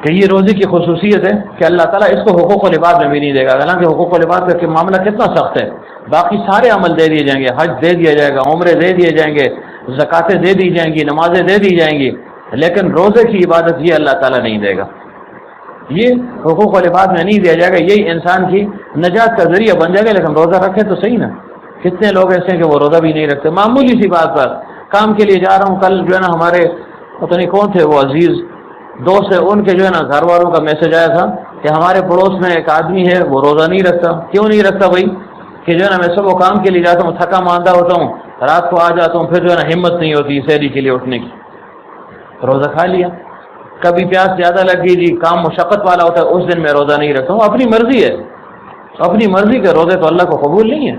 کہ یہ روزے کی خصوصیت ہے کہ اللہ تعالیٰ اس کو حقوق والعباد میں بھی نہیں دے گا. حالانکہ حقوق والعباد کا معاملہ کتنا سخت ہے. باقی سارے عمل دے دیے جائیں گے، حج دے دیا جائے گا، عمرے دے دیے جائیں گے، زکاتیں دے دی جائیں گی، نمازیں دے دی جائیں گی، لیکن روزے کی عبادت یہ اللہ تعالیٰ نہیں دے گا. یہ حقوق والعباد میں نہیں دیا جائے گا. یہی انسان کی نجات کا ذریعہ بن جائے گا. لیکن روزہ رکھے تو صحیح نا. کتنے لوگ ایسے ہیں کہ وہ روزہ بھی نہیں رکھتے. معمولی سی بات پر کام کے لیے جا رہا ہوں، کل جو ہے نا ہمارے پتہ نہیں کون تھے وہ عزیز دوست ہے، ان کے جو ہے نا گھر والوں کا میسج آیا تھا کہ ہمارے پڑوس میں ایک آدمی ہے وہ روزہ نہیں رکھتا. کیوں نہیں رکھتا بھائی؟ کہ جو ہے نا میں صبح کام کے لیے جاتا ہوں، تھکا ماندہ ہوتا ہوں، رات کو آ جاتا ہوں، پھر جو ہے نا ہمت نہیں ہوتی سحری کے لیے اٹھنے کی. روزہ کھا لیا. کبھی پیاس زیادہ لگ گئی جی، کام مشقت والا ہوتا ہے، اس دن میں روزہ نہیں رکھتا ہوں. اپنی مرضی ہے، اپنی مرضی کے روزے تو اللہ کو قبول نہیں ہے.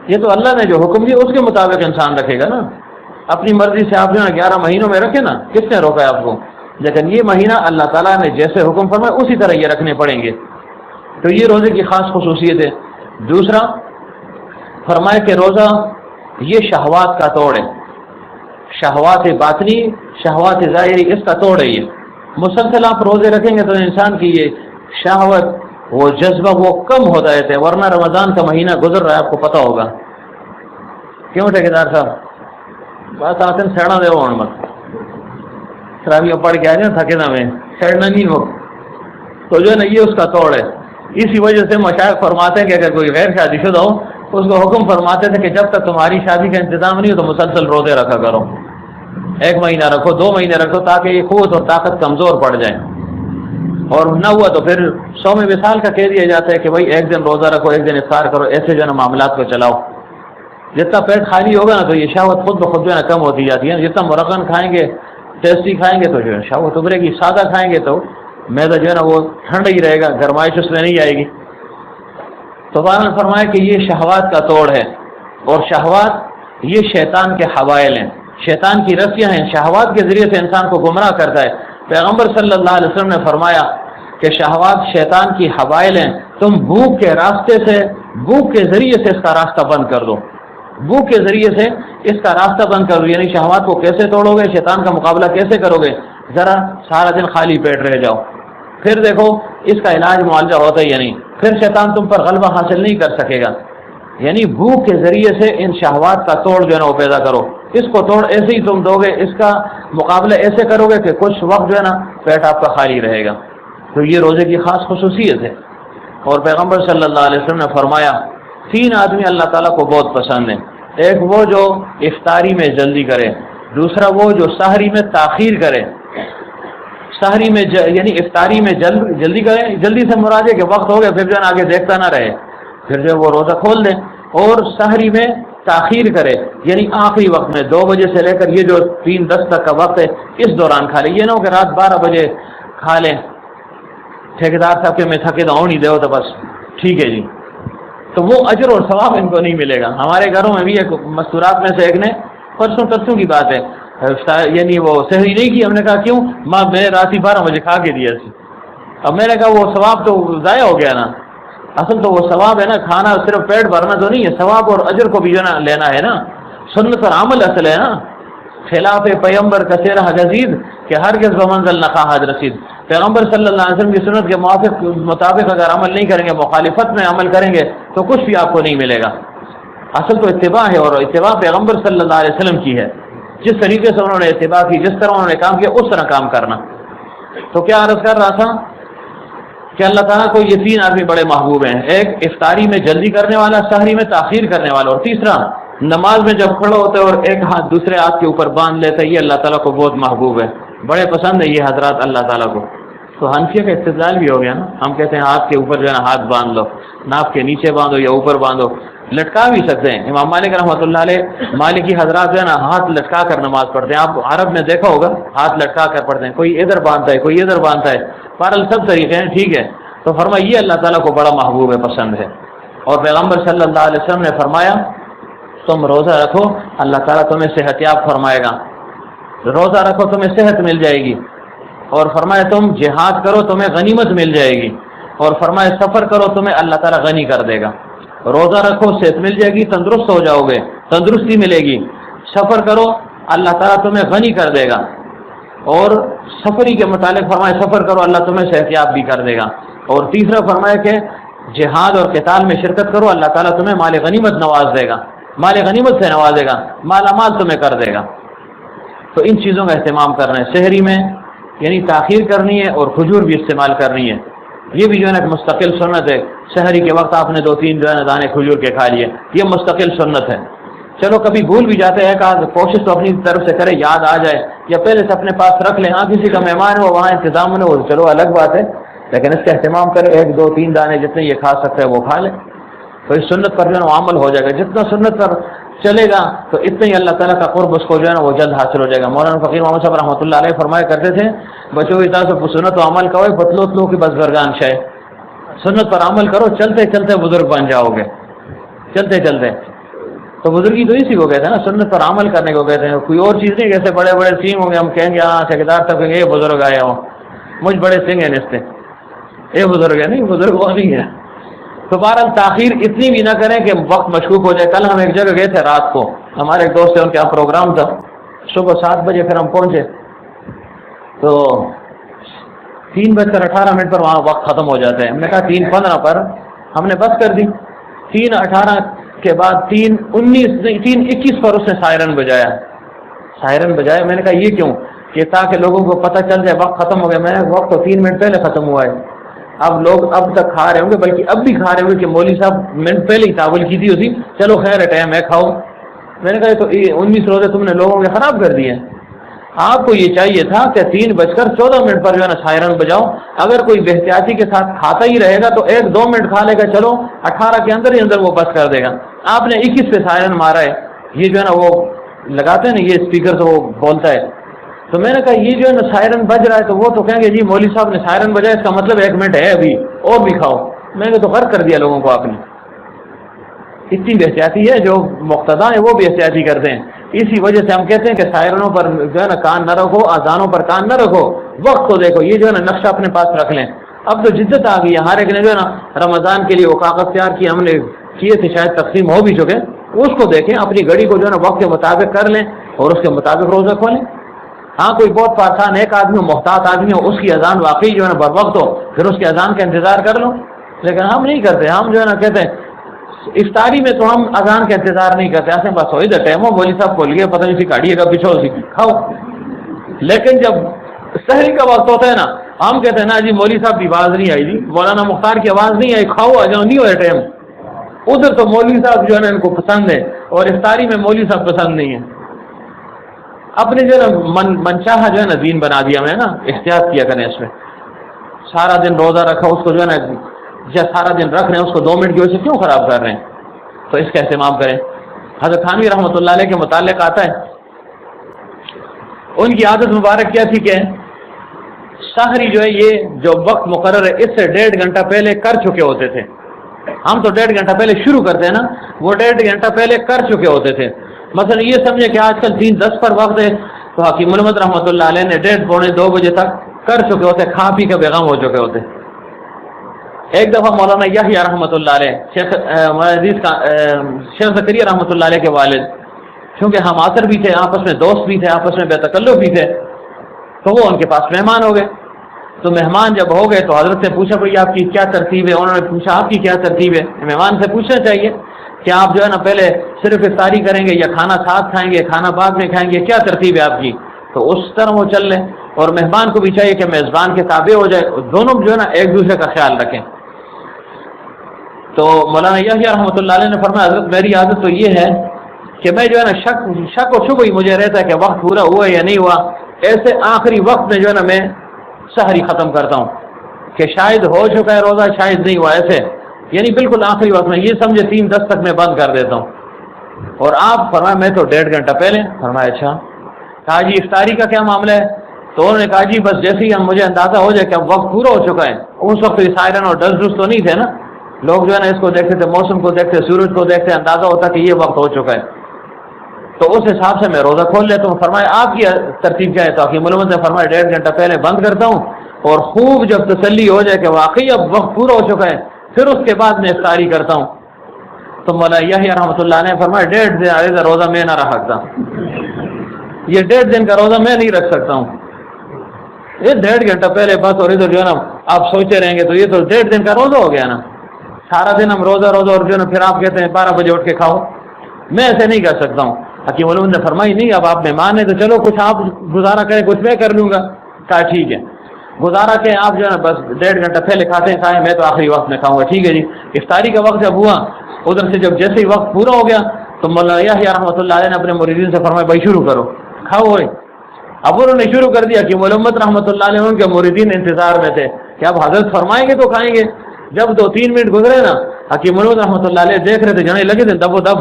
یہ تو اللہ نے جو حکم دیا اس کے مطابق انسان رکھے گا نا. اپنی مرضی سے آپ جو ہے 11 مہینوں میں رکھے نا، کس نے روکا ہے آپ کو؟ لیکن یہ مہینہ اللہ تعالیٰ نے جیسے حکم فرمایا اسی طرح یہ رکھنے پڑیں گے. تو یہ روزے کی خاص خصوصیت ہے. دوسرا فرمایا کہ روزہ یہ شہوات کا توڑ ہے. شہوات باطنی، شہوات ظاہری، اس کا توڑ ہے. یہ مسلسل آپ روزے رکھیں گے تو انسان کی یہ شہوت، وہ جذبہ وہ کم ہو جاتے ہیں. ورنہ رمضان کا مہینہ گزر رہا ہے، آپ کو پتہ ہوگا. کیوں ٹھیکیدار صاحب بس آتے ہیں سڑنا دے وہ مت شرابیوں پڑھ کے آ جائیں تھکے نہ میں سڑنا نہیں ہو. تو جو ہے نا یہ اس کا توڑ ہے. اسی وجہ سے مشائخ فرماتے ہیں کہ اگر کوئی غیر شادی شدہ ہو اس کو حکم فرماتے تھے کہ جب تک تمہاری شادی کا انتظام نہیں ہو تو مسلسل روزے رکھا کرو. 1 مہینہ رکھو، 2 مہینے رکھو، تاکہ یہ قوت اور طاقت کمزور پڑ جائے، اور نہ ہوا تو پھر 100 میں مثال کا کہہ دیا جاتا ہے کہ بھائی 1 دن روزہ رکھو، 1 دن افطار کرو، ایسے جو ہے نا معاملات کو چلاؤ۔ جتنا پیٹ خالی ہوگا نا تو یہ شہوت خود بخود جو ہے نا کم ہوتی جاتی ہے، جتنا مرغن کھائیں گے، ٹیسٹی کھائیں گے تو جو ہے شہوت ابھرے گی، سادہ کھائیں گے تو میدا جو ہے نا وہ ٹھنڈا ہی رہے گا، گرمائش اس میں نہیں آئے گی۔ تو بہرحال فرمایا کہ یہ شہوات کا توڑ ہے، اور شہوات یہ شیطان کے حوائل ہیں، شیطان کی رسیاں ہیں، شہوات کے ذریعے سے انسان کو گمراہ کرتا ہے۔ پیغمبر صلی اللہ علیہ وسلم نے فرمایا کہ شہوات شیطان کی حوائل ہیں، تم بھوک کے راستے سے، بھوک کے ذریعے سے اس کا راستہ بند کر دو، بھوک کے ذریعے سے اس کا راستہ بند کر دو۔ یعنی شہوات کو کیسے توڑو گے، شیطان کا مقابلہ کیسے کرو گے؟ ذرا سارا دن خالی پیٹ رہ جاؤ، پھر دیکھو اس کا علاج معالجہ ہوتا ہے یا نہیں، پھر شیطان تم پر غلبہ حاصل نہیں کر سکے گا۔ یعنی بھوک کے ذریعے سے ان شہوات کا توڑ جو ہے نا وہ پیدا کرو، اس کو توڑ ایسے ہی تم دو گے، اس کا مقابلہ ایسے کرو گے کہ کچھ وقت جو ہے نا پیٹ آپ کا خالی رہے گا۔ تو یہ روزے کی خاص خصوصیت ہے۔ اور پیغمبر صلی اللہ علیہ وسلم نے فرمایا 3 آدمی اللہ تعالیٰ کو بہت پسند ہیں، ایک وہ جو افطاری میں جلدی کرے، دوسرا وہ جو سحری میں تاخیر کرے، سحری میں یعنی افطاری میں جلدی کرے، جلدی سے مراد ہے کہ وقت ہو گیا پھر جو ہے آگے دیکھتا نہ رہے، پھر جو وہ روزہ کھول دے، اور سحری میں تاخیر کرے یعنی آخری وقت میں 2 بجے سے لے کر یہ جو 3:10 تک کا وقت ہے اس دوران کھا لے، یہ نہ ہو کہ رات 12 بجے کھا لیں، ٹھیکیدار صاحب کے میں تھکے تو نہیں دے تو بس ٹھیک ہے جی، تو وہ اجر اور ثواب ان کو نہیں ملے گا۔ ہمارے گھروں میں بھی ایک مستورات میں سے ایک نے پرسوں کی بات ہے، یعنی وہ سحری نہیں کی، ہم نے کہا کیوں؟ ماں میں رات ہی 12 بجے کھا کے دیا سی۔ اب میں نے کہا وہ ثواب تو ضائع ہو گیا نا، اصل تو وہ ثواب ہے نا، کھانا صرف پیٹ بھرنا تو نہیں ہے، ثواب اور اجر کو بھی جو نا لینا ہے نا، سنت اور عمل اصل ہے نا، خلاف پیغمبر کثیر حجید کہ ہرگز بمنزل نخواہد رسید۔ پیغمبر صلی اللہ علیہ وسلم کی سنت کے مطابق اگر عمل نہیں کریں گے، مخالفت میں عمل کریں گے تو کچھ بھی آپ کو نہیں ملے گا۔ اصل تو اتباع ہے، اور اتباع پیغمبر صلی اللہ علیہ وسلم کی ہے، جس طریقے سے انہوں نے اتباع کی، جس طرح انہوں نے کام کیا اس طرح کام کرنا۔ تو کیا عرض کر رہا تھا کہ اللہ تعالیٰ کو یہ 3 آدمی بڑے محبوب ہیں، ایک افطاری میں جلدی کرنے والا، سحری میں تاخیر کرنے والا، اور تیسرا نماز میں جب کھڑے ہوتے اور ایک ہاتھ دوسرے ہاتھ کے اوپر باندھ لیتے، یہ اللہ تعالیٰ کو بہت محبوب ہے، بڑے پسند ہے یہ حضرات اللہ تعالیٰ کو۔ تو حنفیہ کا استدلال بھی ہو گیا نا، ہم کہتے ہیں ہاتھ کے اوپر جو ہے نا ہاتھ باندھ لو، ناف کے نیچے باندھو یا اوپر باندھو، لٹکا بھی سکتے ہیں۔ امام مالک رحمۃ اللہ علیہ، مالکی حضرات جو ہے نا ہاتھ لٹکا کر نماز پڑھتے ہیں، آپ عرب میں دیکھا ہوگا ہاتھ لٹکا کر پڑھتے ہیں، کوئی ادھر باندھتا ہے کوئی ادھر باندھتا ہے، بہرحال سب طریقے ہیں، ٹھیک ہے۔ تو فرمایا یہ اللہ تعالیٰ کو بڑا محبوب ہے، پسند ہے۔ اور پیغمبر صلی اللہ علیہ وسلم نے فرمایا تم روزہ رکھو اللہ تعالیٰ تمہیں صحت یاب فرمائے گا، روزہ رکھو تمہیں صحت مل جائے گی، اور فرمایا تم جہاد کرو تمہیں غنیمت مل جائے گی، اور فرمایا سفر کرو تمہیں اللہ تعالیٰ غنی کر دے گا۔ روزہ رکھو صحت مل جائے گی، تندرست ہو جاؤ گے، تندرستی ملے گی، سفر کرو اللہ تعالیٰ تمہیں غنی کر دے گا، اور سفری کے متعلق فرمایا سفر کرو اللہ تمہیں صحت یاب بھی کر دے گا، اور تیسرا فرمایا کہ جہاد اور قتال میں شرکت کرو اللہ تعالیٰ تمہیں مال غنیمت نواز دے گا، مال غنیمت سے نوازے گا، مالا مال تمہیں کر دے گا۔ تو ان چیزوں کا اہتمام کرنا ہے، سحری میں یعنی تاخیر کرنی ہے، اور کھجور بھی استعمال کرنی ہے، یہ بھی جو ہے نا ایک مستقل سنت ہے۔ سحری کے وقت آپ نے 2-3 جو ہے نا دانے کھجور کے کھا لیے، یہ مستقل سنت ہے۔ چلو کبھی بھول بھی جاتے ہیں، کوشش تو اپنی طرف سے کرے یاد آ جائے، یا پہلے سے اپنے پاس رکھ لیں، ہاں کسی کا مہمان ہو وہاں انتظام نہ ہو چلو الگ بات ہے، لیکن اس کا اہتمام کرے، 1-2-3 دانے جتنے یہ کھا سکتے ہیں وہ کھا لیں، تو اس سنت پر جو ہے نا عمل ہو جائے گا، جتنا سنت پر چلے گا تو اتنا ہی اللہ تعالیٰ کا قرب اس کو جو ہے نا وہ جلد حاصل ہو جائے گا۔ مولانا فقیر محمد صاحب رحمۃ اللہ علیہ فرمایا کرتے تھے بچوں کی طرح سے سنت و عمل کرو بتلو کی بس گرگان شے، سنت پر عمل کرو چلتے چلتے بزرگ بن جاؤ گے، چلتے چلتے۔ تو بزرگی تو اسی کو کہتے ہیں نا، سنت پر عمل کرنے کو کہتے ہیں، کوئی اور چیز نہیں۔ کیسے بڑے بڑے سینگ ہوں گے ہم کہیں گے ہاں ٹھیکیدار صاحب کہیں گے یہ بزرگ آیا ہو، مجھ بڑے سینگ ہیں نستے، یہ بزرگ ہے، نہیں بزرگ وہ نہیں ہے۔ تو بہرحال تاخیر اتنی بھی نہ کریں کہ وقت مشکوک ہو جائے۔ کل ہم ایک جگہ گئے تھے رات کو، ہمارے ایک دوست ہیں ان کے یہاں پروگرام تھا، صبح 7 بجے پھر ہم پہنچے، تو 3:18 پر وہاں وقت ختم ہو جاتا ہے۔ ہم نے کہا 3:15 پر ہم نے بس کر دی، 3:18 کے بعد 3:21 پر اس نے سائرن بجایا، میں نے کہا یہ کیوں؟ کہ تاکہ لوگوں کو پتہ چل جائے وقت ختم ہو گیا۔ میں نے وقت تو 3 منٹ پہلے ختم ہوا ہے، اب لوگ اب تک کھا رہے ہوں گے، بلکہ اب بھی کھا رہے ہوں گے کہ مولوی صاحب منٹ پہلے ہی تاول کی تھی چلو خیر ہے ٹائم ہے کھاؤ۔ میں نے کہا تو 19 روزے تم نے لوگوں کے خراب کر دیے، آپ کو یہ چاہیے تھا کہ 3:14 پر جو ہے نا سائرن بجاؤ. اگر کوئی بے کے ساتھ کھاتا ہی رہے گا تو 1-2 منٹ کھا لے گا, چلو 18 کے اندر ہی اندر وہ بس کر دے گا. آپ نے 21 پہ سائرن مارا ہے. یہ جو ہے نا وہ لگاتے ہیں نا یہ اسپیکر سے وہ بولتا ہے. تو میں نے کہا یہ جو ہے نا سائرن بج رہا ہے تو وہ تو کہیں گے جی مولوی صاحب نے سائرن بجایا, اس کا مطلب 1 منٹ ہے ابھی اور بھی کھاؤ. میں نے تو غرق کر دیا لوگوں کو آپ نے. اتنی بے احتیاطی ہے, جو مقتدا ہیں وہ بھی احتیاطی کرتے ہیں. اسی وجہ سے ہم کہتے ہیں کہ سائرنوں پر جو ہے نا کان نہ رکھو, اذانوں پر کان نہ رکھو, وقت کو دیکھو. یہ جو ہے نا نقشہ اپنے پاس رکھ لیں. اب تو جدت آ گئی ہے, ہر ایک نے جو ہے نا رمضان کے لیے وہ کاغذ تیار کیے, ہم نے کیے تھے, شاید تقسیم ہو بھی چکے. اس کو دیکھیں, اپنی گھڑی کو جو ہے نا وقت کے مطابق کر لیں اور اس کے مطابق روزہ کھولیں. ہاں کوئی بہت پریشان ایک آدمی ہو, محتاط آدمی ہو, اس کی اذان واقعی جو ہے نا بر وقت ہو, پھر اس کی اذان کا انتظار کر لو. لیکن ہم نہیں کرتے. ہم جو ہے نا کہتے ہیں افطاری میں تو ہم اذان کا انتظار نہیں کرتے. ایسے بس ہوئی دا ٹائم ہو, مولوی صاحب کھول گئے, پتہ نہیں سی کاڑیے گا پیچھو سی کھاؤ. لیکن جب سحری کا وقت ہوتا ہے نا, ہم کہتے ہیں نا جی مولوی صاحب کی آواز نہیں آئی, جی مولانا مختار کی آواز نہیں آئی, کھاؤ آ جاؤ, نہیں ہو ٹائم. ادھر تو مولوی صاحب جو ہے نا ان کو پسند ہے, اور افطاری میں مولوی صاحب پسند نہیں ہے. اپنے جو ہے نا منچاہا جو ہے نا دین بنا دیا میں نا. احتیاط کیا کریں اس میں. سارا دن روزہ رکھا, اس کو جو ہے نا یا سارا دن رکھ رہے ہیں, اس کو 2 منٹ کی وجہ سے کیوں خراب کر رہے ہیں؟ تو اس کا اہتمام کریں. حضرت تھانوی رحمۃ اللہ علیہ کے متعلق آتا ہے, ان کی عادت مبارک کیا تھی کہ سحری جو ہے یہ جو وقت مقرر ہے اس سے 1.5 گھنٹہ پہلے کر چکے ہوتے تھے. ہم تو 1.5 گھنٹہ پہلے شروع کرتے ہیں نا, وہ 1.5 گھنٹہ پہلے کر چکے ہوتے تھے. مثلا یہ سمجھے کہ آج کل 3:10 پر وقت ہے, تو حکیم محمد رحمۃ اللہ علیہ نے 1:30-2 بجے تک کر چکے ہوتے, کھا پی کے بیغم ہو چکے ہوتے. ایک دفعہ مولانا یحییٰ رحمۃ اللہ علیہ, شیخ زکریا رحمۃ اللہ علیہ کے والد, کیونکہ ہم آثر بھی تھے, آپس میں دوست بھی تھے, آپس میں بے تکلف بھی تھے, تو وہ ان کے پاس مہمان ہو گئے. تو مہمان جب ہو گئے تو حضرت سے پوچھا بھائی آپ کی کیا ترتیب ہے؟ انہوں نے پوچھا آپ کی کیا ترتیب ہے؟ مہمان سے پوچھنا چاہیے کہ آپ جو ہے نا پہلے صرف افطاری کریں گے یا کھانا ساتھ کھائیں گے, کھانا بعد میں کھائیں گے, کیا ترتیب ہے آپ کی؟ تو اس طرح وہ چل لیں. اور مہمان کو بھی چاہیے کہ میزبان کے تابع ہو جائے, دونوں جو ہے نا ایک دوسرے کا خیال رکھیں. تو مولانا یحییٰ رحمۃ اللہ علیہ نے فرمایا حضرت میری عادت تو یہ ہے کہ میں جو ہے نا شک و شبہ ہی مجھے رہتا ہے کہ وقت پورا ہوا یا نہیں ہوا. ایسے آخری وقت میں جو ہے نا میں سحری ختم کرتا ہوں کہ شاید ہو چکا ہے روزہ, شاید نہیں ہوا, ایسے یعنی بالکل آخری وقت میں, یہ سمجھے 3:10 تک میں بند کر دیتا ہوں. اور آپ فرمایا میں تو 1.5 گھنٹہ پہلے. فرمایا اچھا. کہا جی افطاری کا کیا معاملہ ہے؟ تو انہوں نے کہا جی بس جیسے ہی مجھے اندازہ ہو جائے کہ اب وقت پورا ہو چکا ہے. اس وقت سائرن اور ڈس تو نہیں تھے نا, لوگ جو ہے نا اس کو دیکھتے تھے, موسم کو دیکھتے, سورج کو دیکھتے, اندازہ ہوتا کہ یہ وقت ہو چکا ہے. تو اس حساب سے میں روزہ کھول لیتا ہوں. فرمایا آپ کی ترتیب کیا ہے؟ تو حکیم علومت نے فرمایا 1.5 گھنٹہ پہلے بند کرتا ہوں, اور خوب جب تسلی ہو جائے کہ واقعی اب وقت پورا ہو چکا ہے پھر اس کے بعد میں افطاری کرتا ہوں. تو مولانا یحییٰ رحمۃ اللہ نے فرمایا 1.5 دن روزہ میں نہ رکھ سکتا, یہ 1.5 دن کا روزہ میں نہیں رکھ سکتا ہوں. یہ 1.5 گھنٹہ پہلے بس, اور ادھر جو ہے نا آپ سوچتے رہیں گے تو یہ تو 1.5 دن کا روزہ ہو گیا نا. سارا دن ہم روزہ اور جو ہے نا پھر آپ کہتے ہیں 12 بجے اٹھ کے کھاؤ. میں ایسے نہیں کر سکتا ہوں. حکیم علوم نے فرمائی نہیں, اب آپ مہمان ہیں تو چلو کچھ آپ گزارا کریں, کچھ میں کر لوں گا. کہا ٹھیک ہے, گزارا کہ آپ جو ہے نا بس 1.5 گھنٹہ پہلے کھاتے ہیں, کھائیں, میں تو آخری وقت میں کھاؤں گا. ٹھیک ہے جی. افطاری کا وقت جب ہوا, ادھر سے جب جیسے ہی وقت پورا ہو گیا تو مولانا یحییٰ رحمۃ اللہ علیہ نے اپنے مریدین سے فرمایا بھائی شروع کرو, کھاؤ. ہوئے اب انہوں نے شروع کر دیا کہ علومت رحمۃ اللہ علیہ ان کے مریدین انتظار میں تھے کہ اب حضرت فرمائیں گے تو کھائیں گے. جب 2-3 منٹ گزرے نا, حکیم علومت رحمۃ اللہ علیہ دیکھ رہے تھے جانے لگے تھے دب و دب.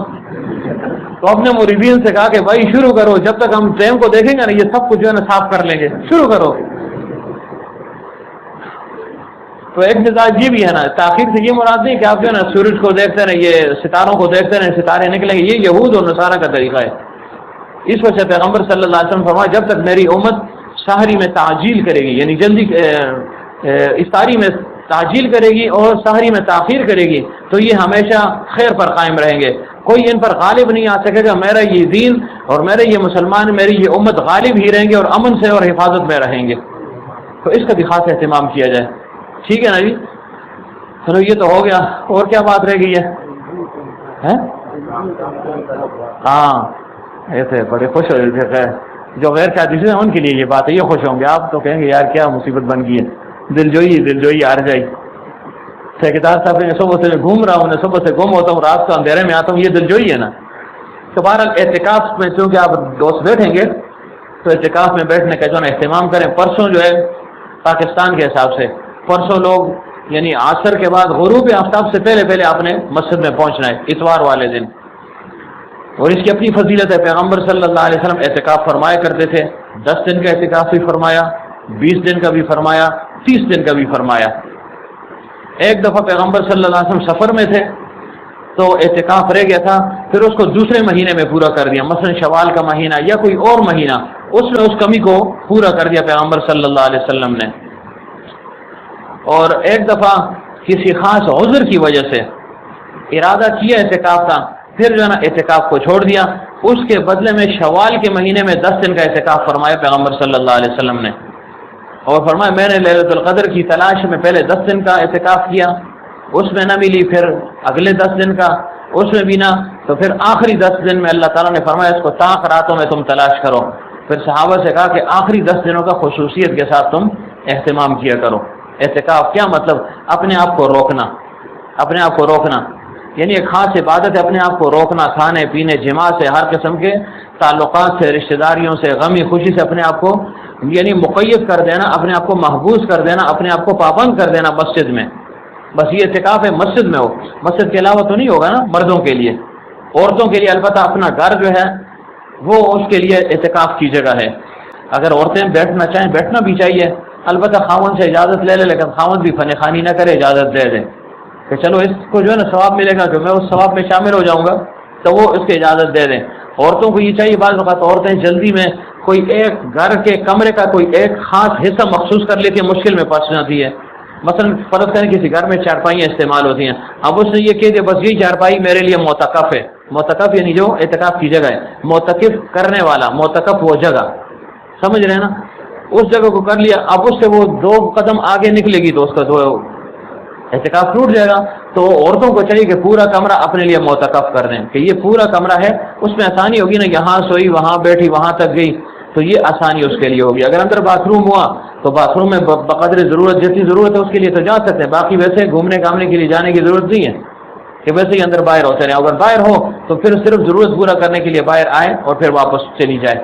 تو اپنے مریدین سے کہا کہ بھائی شروع کرو, جب تک ہم ٹائم کو دیکھیں گے نا یہ سب کچھ جو ہے نا صاف کر لیں گے, شروع کرو. تو ایک مزاج یہ بھی ہے نا, تاخیر سے یہ مراد نہیں کہ آپ جو ہے نا سورج کو دیکھتے رہیں, یہ ستاروں کو دیکھتے رہیں, ستارے نکلیں گے. یہ یہود اور نصارہ کا طریقہ ہے. اس وجہ سے پیغمبر صلی اللہ علیہ وسلم فرمایا جب تک میری امت سحری میں تعجیل کرے گی, یعنی جلدی افطاری میں تعجیل کرے گی اور سحری میں تاخیر کرے گی, تو یہ ہمیشہ خیر پر قائم رہیں گے. کوئی ان پر غالب نہیں آ سکے گا. میرا یہ دین اور میرے یہ مسلمان, میری یہ امت غالب ہی رہیں گے اور امن سے اور حفاظت میں رہیں گے. تو اس کا بھی خاص اہتمام کیا جائے. ٹھیک ہے نا جی. چلو یہ تو ہو گیا, اور کیا بات رہ گئی ہے؟ ہاں ایسے بڑے خوش ہو رہے تھے, جو غیر شادی سے ان کے لیے یہ بات ہے, یہ خوش ہوں گے. آپ تو کہیں گے یار کیا مصیبت بن گئی ہے, دل جوئی آ جائی. ٹھیکیدار صاحب نے صبح سے گھوم رہا ہوں, میں صبح سے گم ہوتا ہوں, رات کو اندھیرے میں آتا ہوں, یہ دل جوئی ہے نا. تو بہرحال اعتکاف میں چونکہ آپ دوست بیٹھیں گے تو اعتکاف میں بیٹھنے کا جو ہے نا اہتمام کریں. پرسوں جو ہے پاکستان کے حساب سے پرسوں لوگ یعنی عصر کے بعد غروب آفتاب سے پہلے پہلے آپ نے مسجد میں پہنچنا ہے اتوار والے دن. اور اس کی اپنی فضیلت ہے. پیغمبر صلی اللہ علیہ وسلم اعتکاف فرمایا کرتے تھے. 10 دن کا اعتکاف بھی فرمایا, 20 دن کا بھی فرمایا, 30 دن کا بھی فرمایا. ایک دفعہ پیغمبر صلی اللہ علیہ وسلم سفر میں تھے تو اعتکاف رہ گیا تھا, پھر اس کو دوسرے مہینے میں پورا کر دیا, مثلا شوال کا مہینہ یا کوئی اور مہینہ, اس میں اس کمی کو پورا کر دیا پیغمبر صلی اللہ علیہ وسلم نے. اور ایک دفعہ کسی خاص عذر کی وجہ سے ارادہ کیا اعتکاف کا, پھر جو ہے نا اعتکاف کو چھوڑ دیا. اس کے بدلے میں شوال کے مہینے میں 10 دن کا اعتکاف فرمایا پیغمبر صلی اللہ علیہ وسلم نے, اور فرمایا میں نے لیلۃ القدر کی تلاش میں پہلے 10 دن کا اعتکاف کیا, اس میں نہ ملی, پھر اگلے 10 دن کا, اس میں بھی نہ, تو پھر آخری 10 دن میں اللہ تعالیٰ نے فرمایا اس کو طاق راتوں میں تم تلاش کرو. پھر صحابہ سے کہا کہ آخری 10 دنوں کا خصوصیت کے ساتھ تم اہتمام کیا کرو. اعتکاف کیا مطلب؟ اپنے آپ کو روکنا, اپنے آپ کو روکنا, یعنی ایک خاص عبادت ہے اپنے آپ کو روکنا, کھانے پینے جماع سے, ہر قسم کے تعلقات سے, رشتہ داریوں سے, غمی خوشی سے اپنے آپ کو یعنی مقید کر دینا, اپنے آپ کو محبوس کر دینا, اپنے آپ کو پابند کر دینا مسجد میں. بس یہ اعتکاف ہے مسجد میں ہو, مسجد کے علاوہ تو نہیں ہوگا نا مردوں کے لیے. عورتوں کے لیے البتہ اپنا گھر جو ہے وہ اس کے لیے اعتکاف کی جگہ ہے. اگر عورتیں بیٹھنا چاہیں بیٹھنا بھی چاہیے, البتہ خاوند سے اجازت لے لے, لیکن خاوند بھی فن خانی نہ کرے, اجازت دے دے کہ چلو اس کو جو ہے نا ثواب ملے گا کہ میں اس ثواب میں شامل ہو جاؤں گا, تو وہ اس کی اجازت دے دیں. عورتوں کو یہ چاہیے, بعض اوقات عورتیں جلدی میں کوئی ایک گھر کے کمرے کا کوئی ایک خاص حصہ مخصوص کر لیتی ہے, مشکل میں پھنس جاتی ہے. مثلا فرض کریں کسی گھر میں چارپائیاں استعمال ہوتی ہیں, اب اس نے یہ کہہ دیا بس یہی چارپائی میرے لیے معتکف ہے. معتکف یعنی جو اعتکاف کی جگہ ہے, معتکف کرنے والا, معتکف وہ جگہ, سمجھ رہے ہیں نا, اس جگہ کو کر لیا. اب اس سے وہ 2 قدم آگے نکلے گی تو اس کا اعتکاف ٹوٹ جائے گا. تو عورتوں کو چاہیے کہ پورا کمرہ اپنے لیے معتکف کر دیں, کہ یہ پورا کمرہ ہے, اس میں آسانی ہوگی نا, یہاں سوئی وہاں بیٹھی وہاں تک گئی, تو یہ آسانی اس کے لیے ہوگی. اگر اندر باتھ روم ہوا تو باتھ روم میں بقدر ضرورت جتنی ضرورت ہے اس کے لیے تو جا سکتے ہیں, باقی ویسے گھومنے گھامنے کے لیے جانے کی ضرورت نہیں ہے کہ ویسے ہی اندر باہر ہوتے رہیں. اگر باہر ہو تو پھر صرف ضرورت پورا کرنے کے لیے باہر آئے اور پھر واپس چلی جائے.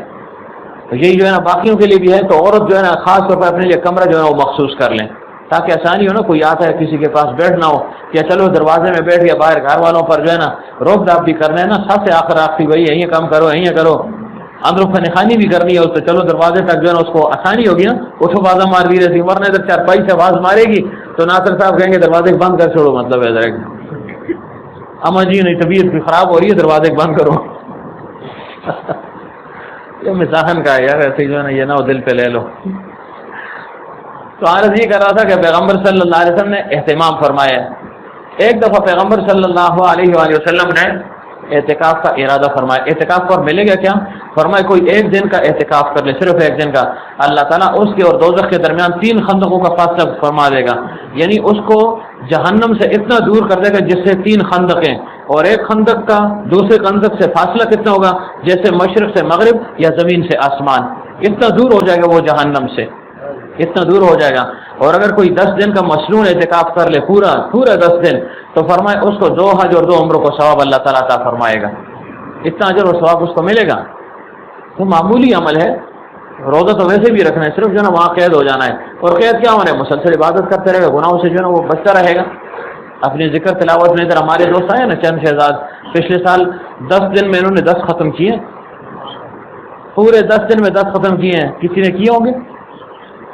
تو یہی جو ہے نا باقیوں کے لیے بھی ہے, تو عورت جو ہے نا خاص طور پر اپنے لیے کمرہ جو ہے وہ مخصوص کر لیں تاکہ آسانی ہو نا, کوئی آتا ہے کسی کے پاس بیٹھنا ہو یا چلو دروازے میں بیٹھ گیا, باہر گھر والوں پر جو ہے نا روک ڈاپ بھی کرنا ہے نا, سب سے آخر آخری بھائی یہیں کام کرو یہیں کرو, اندر فن خانی بھی کرنی ہے, تو چلو دروازے تک جو ہے نا اس کو آسانی ہوگی نا, اٹھو بازا مار دی رہتی, ورنہ ادھر چارپائی سے آواز مارے گی تو ناصر صاحب کہیں گے دروازے بند کر چھوڑو, مطلب ہے ذرا اما جی نہیں طبیعت بھی خراب ہو رہی ہے دروازے بند کرو. یہ مزاحن کا ہے یار, ایسے جو ہے نا یہ نہ دل پہ لے لو. تو عرض یہ کر رہا تھا کہ پیغمبر صلی اللہ علیہ وسلم نے اہتمام فرمایا. ایک دفعہ پیغمبر صلی اللہ علیہ وآلہ وسلم نے اعتکاف کا ارادہ فرمایا. اعتکاف پر ملے گا کیا؟ فرمایا کوئی 1 دن کا اعتکاف کر لے, صرف 1 دن کا, اللہ تعالیٰ اس کے اور دوزخ کے درمیان 3 خندقوں کا فاصلہ فرما دے گا. یعنی اس کو جہنم سے اتنا دور کر دے گا جس سے 3 خندقیں, اور ایک خندق کا دوسرے خندق سے فاصلہ کتنا ہوگا, جیسے مشرق سے مغرب یا زمین سے آسمان, اتنا دور ہو جائے گا وہ جہنم سے, اتنا دور ہو جائے گا. اور اگر کوئی 10 دن کا مصنون اعتکاف کر لے پورا 10 دن, تو فرمائے اس کو 2 حج اور 2 عمروں کو ثواب اللہ تعالیٰ عطا فرمائے گا. اتنا اجر اور ثواب اس کو ملے گا. تو معمولی عمل ہے, روزہ تو ویسے بھی رکھنا ہے, صرف جو ہے نا وہاں قید ہو جانا ہے. اور قید کیا ہونا ہے, مسلسل عبادت کرتے رہے گا, گناہوں سے جو ہے نا وہ بچتا رہے گا. اپنی ذکر تلاوت میں ادھر ہمارے دوست آئے نا چند شہزاد, پچھلے سال 10 دن میں انہوں نے 10 ختم کیے, پورے 10 دن میں 10 ختم کیے ہیں. کسی نے کیے ہوں گے؟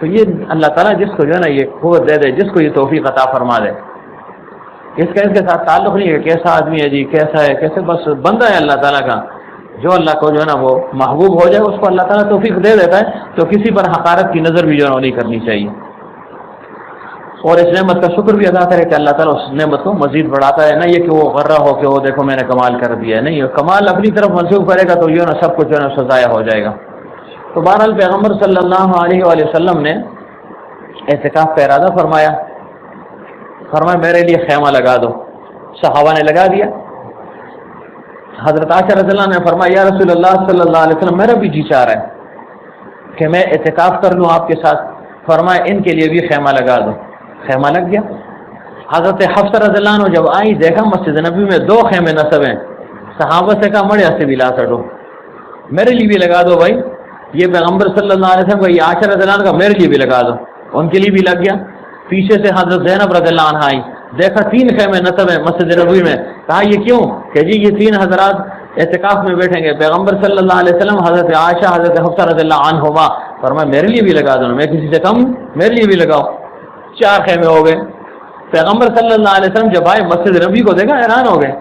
تو یہ اللہ تعالیٰ جس کو جو ہے نا یہ قوت دے دے, جس کو یہ توفیق عطا فرما دے, اس کا اس کے ساتھ تعلق نہیں ہے کیسا آدمی ہے جی, کیسا ہے کیسے, بس بندہ ہے اللہ تعالیٰ کا, جو اللہ کو جو ہے نا وہ محبوب ہو جائے اس کو اللہ تعالیٰ توفیق دے دیتا ہے. تو کسی پر حقارت کی نظر بھی جو ہے نہیں کرنی چاہیے, اور اس نعمت کا شکر بھی ادا کرے کہ اللہ تعالیٰ اس نعمت کو مزید بڑھاتا ہے. نہ یہ کہ وہ غرہ ہو کہ وہ دیکھو میں نے کمال کر دیا ہے, نہیں, کمال اپنی طرف منسوخ کرے گا تو یہ نا سب کچھ جو ہے نا ضائع ہو جائے گا. تو بہرحال پیغمبر صلی اللہ علیہ وآلہ وسلم نے اعتکاف کا ارادہ فرمایا. فرمایا میرے لیے خیمہ لگا دو. صحابہ نے لگا دیا. حضرت عائشہ رضی اللہ عنہا نے فرمایا یا رسول اللہ صلی اللہ علیہ وسلم میرا بھی جی چاہ رہا ہے کہ میں اعتکاف کر لوں آپ کے ساتھ. فرمایا ان کے لیے بھی خیمہ لگا دو. خیمہ لگ گیا. حضرت حفصہ رضی اللہ عنہ جب آئی دیکھا مسجد نبی میں 2 خیمے نصب ہیں. صحابہ سے کہا مڑے سے بھی لا سٹو, میرے لیے بھی لگا دو بھائی. یہ پیغمبر صلی اللہ علیہ وسلم کا یہ عائشہ رضی اللہ عنہ کا میرے لیے بھی لگا دو. ان کے لیے بھی لگ گیا. پیچھے سے حضرت زینب رضی اللہ عنہ آئی, دیکھا 3 خیمے نصب ہیں مسجد نبوی میں. کہا یہ کیوں؟ کہ جی یہ 3 حضرات اعتکاف میں بیٹھیں گے. پیغمبر صلی اللہ علیہ وسلم, حضرت عائشہ, حضرت حفصہ رضی اللہ عنہما. فرمایا میرے لیے بھی لگا دو, میں کسی سے کم, میرے لیے بھی لگاؤ. 4 خیمے ہو گئے. پیغمبر صلی اللہ علیہ وسلم جب آئے مسجد نبوی کو دیکھا, حیران ہو گئے.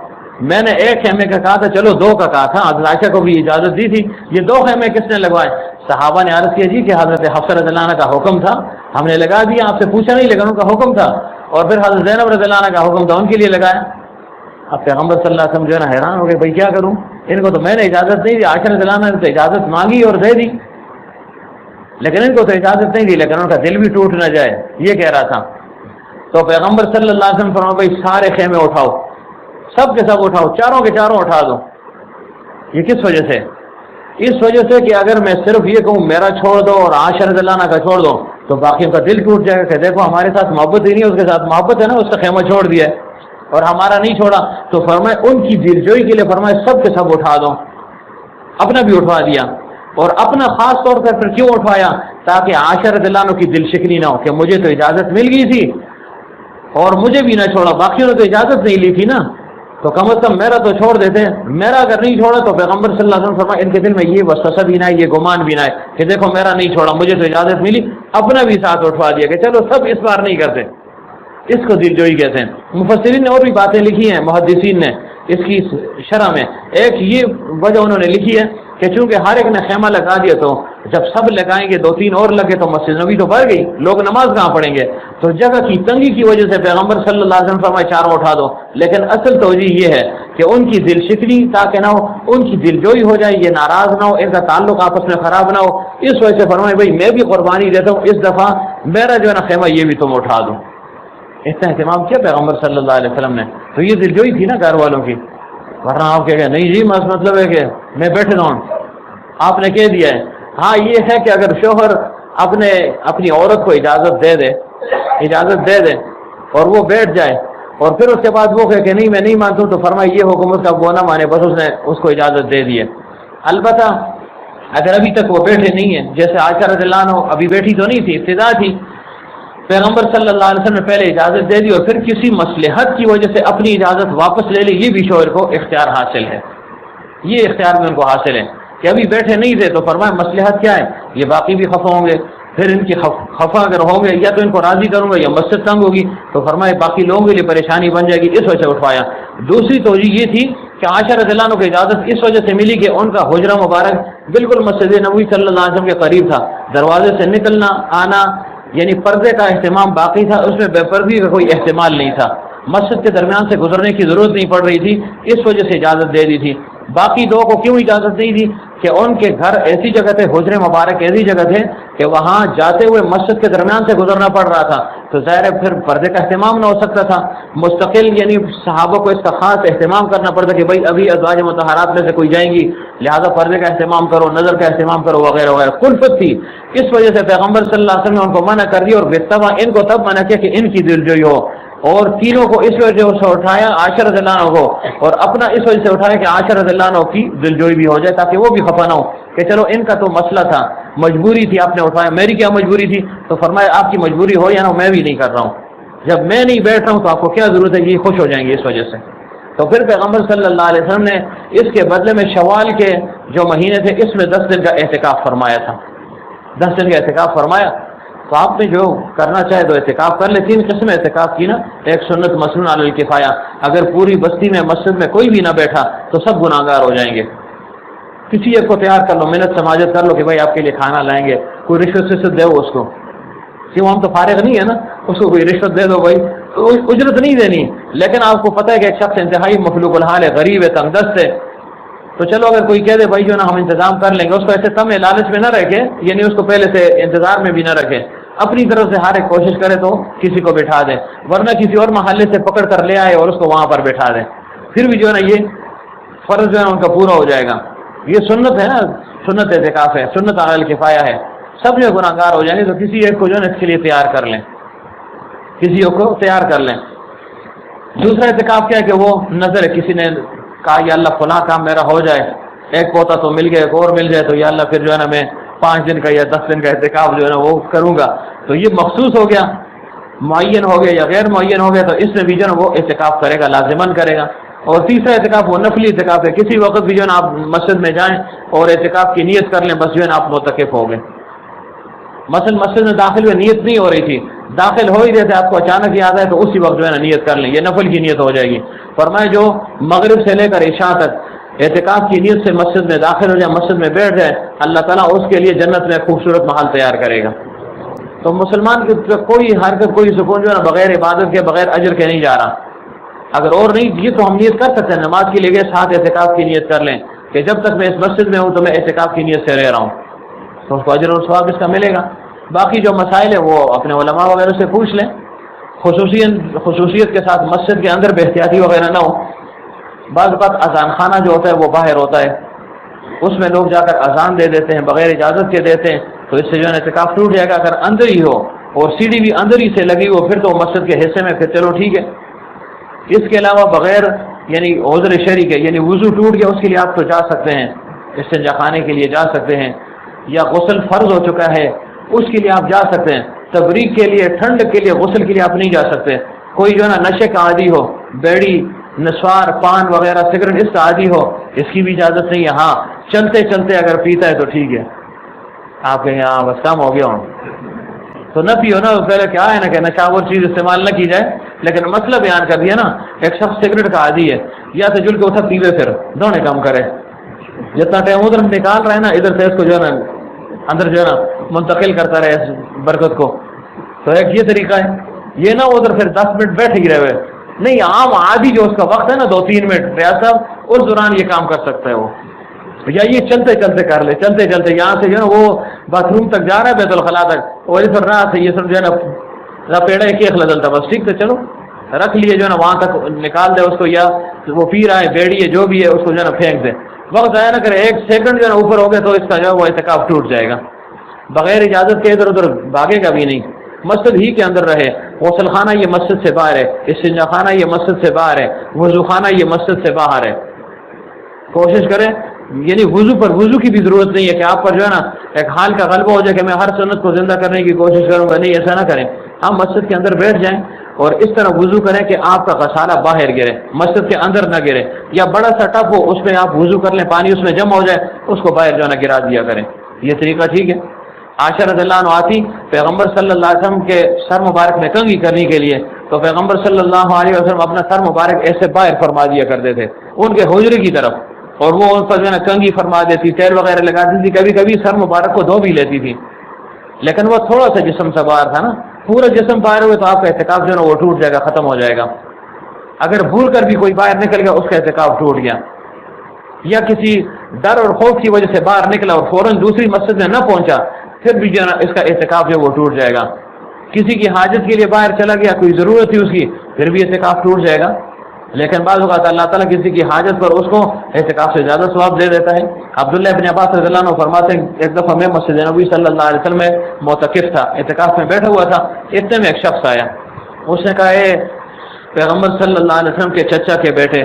میں نے 1 خیمے کا کہا تھا, چلو 2 کا کہا تھا. حضرت عائشہ کو بھی اجازت دی تھی. یہ 2 خیمے کس نے لگوائے؟ صحابہ نے عرض کیا جی کہ حضرت حفصہ رضی اللہ عنہ کا حکم تھا, ہم نے لگا دیا, آپ سے پوچھا نہیں, لیکن ان کا حکم تھا. اور پھر حضرت زینب رضی اللہ عنہ کا حکم تھا, ان کے لیے لگایا. اب پیغمبر صلی اللہ علیہ وسلم جو ہے نا حیران ہو گئے, بھائی کیا کروں, ان کو تو میں نے اجازت نہیں دی. عائشہ رضی اللہ عنہ نے تو اجازت مانگی اور دے دی, لیکن ان کو تو اجازت نہیں دی, لیکن ان کا دل بھی ٹوٹ نہ جائے, یہ کہہ رہا تھا. تو پیغمبر صلی اللہ علیہ وسلم فرمایا بھائی سارے خیمے اٹھاؤ, سب کے سب اٹھاؤ, چاروں کے چاروں اٹھا دو. یہ کس وجہ سے؟ اس وجہ سے کہ اگر میں صرف یہ کہوں میرا چھوڑ دو اور عائشہ رضی اللہ عنہ کا چھوڑ دو, تو باقیوں کا دل ٹوٹ جائے گا کہ دیکھو ہمارے ساتھ محبت ہی نہیں, اس کے ساتھ محبت ہے نا, اس کا خیمہ چھوڑ دیا اور ہمارا نہیں چھوڑا. تو فرمائے ان کی دلجوئی کے لیے فرمائے سب کے سب اٹھا دو. اپنا بھی اٹھوا دیا, اور اپنا خاص طور پر پھر کیوں اٹھوایا؟ تاکہ عائشہ رضی اللہ عنہ کی دل شکنی نہ ہو کہ مجھے تو اجازت مل گئی تھی اور مجھے بھی نہ چھوڑا, باقیوں نے تو اجازت نہیں لی تھی نا, تو کم از کم میرا تو چھوڑ دیتے. میرا اگر نہیں چھوڑا تو پیغمبر صلی اللہ علیہ وسلم فرمایا ان کے دل میں یہ وسوسہ بھی نہ ہے, یہ گمان بھی نہ ہے کہ دیکھو میرا نہیں چھوڑا, مجھے تو اجازت ملی. اپنا بھی ساتھ اٹھوا دیا کہ چلو سب اس بار نہیں کرتے. اس کو دلجوئی کہتے ہیں. مفسرین نے اور بھی باتیں لکھی ہیں, محدثین نے اس کی شرح میں. ایک یہ وجہ انہوں نے لکھی ہے کہ چونکہ ہر ایک نے خیمہ لگا دیا, تو جب سب لگائیں گے 2-3 اور لگے تو مسجد نبوی تو بھر گئی, لوگ نماز کہاں پڑھیں گے. تو جگہ کی تنگی کی وجہ سے پیغمبر صلی اللہ علیہ وسلم فرمائے چاروں اٹھا دو. لیکن اصل توجہ یہ ہے کہ ان کی دل شکنی تاکہ نہ ہو, ان کی دلجوئی ہو جائے, یہ ناراض نہ ہو, ان کا تعلق آپس میں خراب نہ ہو. اس وجہ سے فرمائے بھائی میں بھی قربانی دیتا ہوں, اس دفعہ میرا جو ہے نا خیمہ یہ بھی تم اٹھا دو. اتنا اہتمام کیا پیغمبر صلی اللہ علیہ وسلم نے. تو یہ دلجوئی تھی نا گھر والوں کی, ورنہ آپ کہہ گئے نہیں جی مطلب ہے کہ میں بیٹھے رہوں. آپ نے کہہ دیا ہے. ہاں یہ ہے کہ اگر شوہر اپنی عورت کو اجازت دے دے اور وہ بیٹھ جائے اور پھر اس کے بعد وہ کہے کہ نہیں میں نہیں مانتا ہوں, تو فرمائے یہ حکم اس کا وہ نہ مانے, بس اس نے اس کو اجازت دے دی ہے. البتہ اگر ابھی تک وہ بیٹھے نہیں ہیں, جیسے عائشہ رضی اللہ عنہ ابھی بیٹھی تو نہیں تھی, ابتدا تھی, پیغمبر صلی اللہ علیہ وسلم نے پہلے اجازت دے دی اور پھر کسی مصلحت کی وجہ سے اپنی اجازت واپس لے لی, یہ بھی شوہر کو اختیار حاصل ہے. یہ اختیار بھی ان کو حاصل ہے کہ ابھی بیٹھے نہیں تھے, تو فرمایا مصلحت کیا ہے, یہ باقی بھی خفا ہوں گے, پھر ان کی خفا اگر ہوں گے یا تو ان کو راضی کروں گا یا مسجد تنگ ہوگی, تو فرمایا باقی لوگوں کے لیے پریشانی بن جائے گی, اس وجہ سے اٹھوایا. دوسری توجہ یہ تھی کہ عائشہ رضی اللہ عنہ کو اجازت اس وجہ سے ملی کہ ان کا حجرہ مبارک بالکل مسجد نبوی صلی اللہ علیہ وسلم کے قریب تھا, دروازے سے نکلنا آنا یعنی پردے کا اہتمام باقی تھا, اس میں بے پردگی کا کوئی احتمال نہیں تھا. مسجد کے درمیان سے گزرنے کی ضرورت نہیں پڑ رہی تھی, اس وجہ سے اجازت دے دی تھی. باقی دو کو کیوں اجازت نہیں دی کہ ان کے گھر ایسی جگہ تھے, حجرے مبارک ایسی جگہ تھے کہ وہاں جاتے ہوئے مسجد کے درمیان سے گزرنا پڑ رہا تھا, تو ظاہر ہے پھر پردے کا اہتمام نہ ہو سکتا تھا. مستقل یعنی صحابہ کو اس کا خاص اہتمام کرنا پڑتا کہ بھائی ابھی ازواج مطہرات میں سے کوئی جائیں گی, لہذا پردے کا اہتمام کرو, نظر کا اہتمام کرو وغیرہ وغیرہ. کلفت تھی, اس وجہ سے پیغمبر صلی اللہ علیہ وسلم نے ان کو منع کر دیا, اور بالطبع ان کو تب منع کیا کہ ان کی دلجوئی ہو, اور تینوں کو اس وجہ سے اٹھایا عائشہ رضی اللہ عنہ کو, اور اپنا اس وجہ سے اٹھایا کہ عائشہ رضی اللہ عنہ کی دلجوئی بھی ہو جائے تاکہ وہ بھی خفا نہ ہو کہ چلو ان کا تو مسئلہ تھا, مجبوری تھی, آپ نے اٹھایا, میری کیا مجبوری تھی, تو فرمایا آپ کی مجبوری ہو یا نہ, میں بھی نہیں کر رہا ہوں, جب میں نہیں بیٹھ رہا ہوں تو آپ کو کیا ضرورت ہے, یہ خوش ہو جائیں گے اس وجہ سے. تو پھر پیغمبر صلی اللہ علیہ وسلم نے اس کے بدلے میں شوال کے جو مہینے تھے اس میں 10 دن کا اعتکاف فرمایا تھا, 10 دن کا اعتکاف فرمایا. تو آپ نے جو کرنا چاہے تو اعتکاف کر لے. 3 قسم اعتکاف کی نا, ایک سنت مسنون علی الکفایہ, اگر پوری بستی میں مسجد میں کوئی بھی نہ بیٹھا تو سب گناہگار ہو جائیں گے. کسی ایک کو تیار کر لو, محنت سماجت کر لو کہ بھائی آپ کے لیے کھانا لائیں گے, کوئی رشوت دے اس کو, کیوں ہم تو فارغ نہیں ہے نا, اس کو کوئی رشوت دے دو بھائی, اجرت نہیں دینی. لیکن آپ کو پتہ ہے کہ ایک شخص انتہائی مخلوق الحال ہے, غریب ہے, تنگ دست ہے, تو چلو اگر کوئی کہہ دے بھائی جو نا ہم انتظام کر لیں گے, اس کو ایسے تم لالچ میں نہ رکھے, یعنی اس کو پہلے سے انتظار میں بھی نہ رکھے, اپنی طرف سے ہر ایک کوشش کرے تو کسی کو بٹھا دے, ورنہ کسی اور محلے سے پکڑ کر لے آئے اور اس کو وہاں پر بٹھا دے, پھر بھی جو ہے نا یہ فرض جو ہے نا ان کا پورا ہو جائے گا. یہ سنت ہے نا, سنت اعتکاف ہے, سنت علی الکفایہ ہے, سب جو گناہگار ہو جائیں گے, تو کسی ایک کو جو ہے نا اس کے لیے تیار کر لیں, کسی ایک کو تیار کر لیں. دوسرا اعتکاف کیا ہے کہ وہ نظر ہے, کسی نے کہا یا اللہ فلاں کام میرا ہو جائے, ایک پوتا تو مل گیا, ایک اور مل جائے, تو یا اللہ پھر جو ہے نا میں 5 دن کا یا 10 دن کا اعتکاف جو ہے نا وہ کروں گا، تو یہ مخصوص ہو گیا، معین ہو گیا یا غیر معین ہو گیا، تو اس میں بھی جو ہے وہ اعتکاف کرے گا، لازماً کرے گا۔ اور تیسرا اعتکاف وہ نفلی اعتکاف ہے، کسی وقت بھی جو ہے نا آپ مسجد میں جائیں اور اعتکاف کی نیت کر لیں، بس جو ہے نا آپ معتکف ہو گئے۔ مثلا مسجد میں داخل ہوئے نیت نہیں ہو رہی تھی، داخل ہو ہی رہے تھے، آپ کو اچانک یاد آئے تو اسی وقت جو ہے نا نیت کر لیں، یہ نفل کی نیت ہو جائے گی۔ فرمائے جو مغرب سے لے کر عشاء تک اعتکاف کی نیت سے مسجد میں داخل ہو جائے، مسجد میں بیٹھ جائے، اللہ تعالیٰ اس کے لیے جنت میں خوبصورت محل تیار کرے گا۔ تو مسلمان کی کوئی حرکت، کوئی سکون جو ہے نا بغیر عبادت کے، بغیر اجر کے نہیں جا رہا۔ اگر اور نہیں یہ تو ہم نیت کر سکتے ہیں، نماز کے لیے ساتھ اعتکاف کی نیت کر لیں کہ جب تک میں اس مسجد میں ہوں تو میں اعتکاف کی نیت سے رہ رہا ہوں، تو اس کو اجر اور ثواب اس کا ملے گا۔ باقی جو مسائل ہیں وہ اپنے علماء وغیرہ سے پوچھ لیں، خصوصیت کے ساتھ مسجد کے اندر بے احتیاطی وغیرہ نہ ہو۔ بعض اوقات اذان خانہ جو ہوتا ہے وہ باہر ہوتا ہے، اس میں لوگ جا کر اذان دے دیتے ہیں، بغیر اجازت کے دیتے ہیں، تو اس سے جو ہے اعتکاف ٹوٹ جائے گا۔ اگر اندر ہی ہو اور سیڑھی بھی اندر ہی سے لگی ہو پھر تو مسجد کے حصے میں پھر چلو ٹھیک ہے۔ اس کے علاوہ بغیر یعنی عذر شرعی کے، یعنی وضو ٹوٹ گیا اس کے لیے آپ تو جا سکتے ہیں، استنجا خانے کے لیے جا سکتے ہیں، یا غسل فرض ہو چکا ہے اس کے لیے آپ جا سکتے ہیں۔ تبریک کے لیے، ٹھنڈ کے لیے، غسل کے لیے آپ نہیں جا سکتے۔ کوئی جو ہے نا نشے کا عادی ہو، بیڑی، نسوار، پان وغیرہ، سگریٹ اس کا عادی ہو، اس کی بھی اجازت نہیں ہے۔ ہاں چلتے چلتے اگر پیتا ہے تو ٹھیک ہے، آپ کہیں ہاں بس کام ہو گیا ہوں تو نہ پیو نا، پہلے کیا ہے نا کہ نشاور چیز استعمال نہ کی جائے، لیکن مسئلہ بیان کر دیا نا۔ ایک شخص سگریٹ کا عادی ہے، یا تو جل کے اٹھا پیوے، پھر دونوں کام کرے، جتنا ٹائم ادھر نکال رہا ہے نا ادھر سے اس کو جو ہے نا اندر جو ہے نا منتقل کرتا رہے اس برکت کو، تو ایک یہ طریقہ ہے۔ یہ نہ ادھر پھر 10 منٹ بیٹھ ہی رہے نہیں، عام عادی جو اس کا وقت ہے نا 2-3 منٹ ریاض صاحب، اس دوران یہ کام کر سکتا ہے وہ، یا یہ چلتے چلتے کر لے، چلتے چلتے یہاں سے جو ہے نا وہ باتھ روم تک جا رہا ہے بیت الخلاء تک، اور ادھر رہا سے یہ سب جو ہے نا پیڑا ایک لدلتا، بس ٹھیک ہے چلو رکھ لیے جو ہے نا وہاں تک نکال دے اس کو، یا وہ پی رہا ہے بیڑی ہے جو بھی ہے اس کو جو ہے نا پھینک دے، وقت ضائع نہ کرے۔ 1 سیکنڈ جو ہے نا اوپر ہو گیا تو اس کا جو ہے وہ اعتکاف ٹوٹ جائے گا۔ بغیر اجازت کے ادھر ادھر بھاگے گا بھی نہیں، مسجد ہی کے اندر رہے۔ غسل خانہ یہ مسجد سے باہر ہے، استنجا خانہ یہ مسجد سے باہر ہے، وضو خانہ یہ مسجد سے باہر ہے۔ کوشش کریں، یعنی وضو پر وضو کی بھی ضرورت نہیں ہے کہ آپ پر جو ہے نا ایک حال کا غلبہ ہو جائے کہ میں ہر سنت کو زندہ کرنے کی کوشش کروں گا، نہیں ایسا نہ کریں۔ ہم مسجد کے اندر بیٹھ جائیں اور اس طرح وضو کریں کہ آپ کا غسالہ باہر گرے، مسجد کے اندر نہ گرے، یا بڑا سا ٹب ہو اس میں آپ وضو کر لیں، پانی اس میں جمع ہو جائے اس کو باہر جو ہے نا گرا دیا کریں، یہ طریقہ ٹھیک ہے۔ عائشہ رضی اللہ عنہ آتی پیغمبر صلی اللہ علیہ وسلم کے سر مبارک میں کنگھی کرنے کے لیے، تو پیغمبر صلی اللہ علیہ وسلم اپنا سر مبارک ایسے باہر فرما دیا کرتے تھے ان کے حجرے کی طرف، اور وہ ان پر جو ہے نا کنگھی فرما دیتی، تیل وغیرہ لگاتی تھی، کبھی کبھی سر مبارک کو دھو بھی لیتی تھی، لیکن وہ تھوڑا سا جسم سے باہر تھا نا، پورا جسم باہر ہوئے تو آپ کا اعتکاف جو ہے نا وہ ٹوٹ جائے گا، ختم ہو جائے گا۔ اگر بھول کر بھی کوئی باہر نکل گیا اس کا اعتکاف ٹوٹ گیا، یا کسی ڈر اور خوف کی وجہ سے باہر نکلا اور فوراً دوسری مسجد میں نہ پہنچا پھر بھی جو ہے نا اس کا اعتکاف جو وہ ٹوٹ جائے گا۔ کسی کی حاجت کے لیے باہر چلا گیا، کوئی ضرورت تھی اس کی، پھر بھی اعتکاف ٹوٹ جائے گا۔ لیکن بعض اوقات اللہ تعالیٰ کسی کی حاجت پر اس کو اعتکاف سے زیادہ ثواب دے دیتا ہے۔ عبداللہ ابن عباس رضی اللہ عنہ فرماتے ہیں ایک دفعہ میں مسجد نبوی صلی اللہ علیہ وسلم میں معتکف تھا، اعتکاف میں بیٹھا ہوا تھا، اتنے میں ایک شخص آیا، اس نے کہا اے پیغمبر صلی اللہ علیہ وسلم کے چچا کے بیٹے،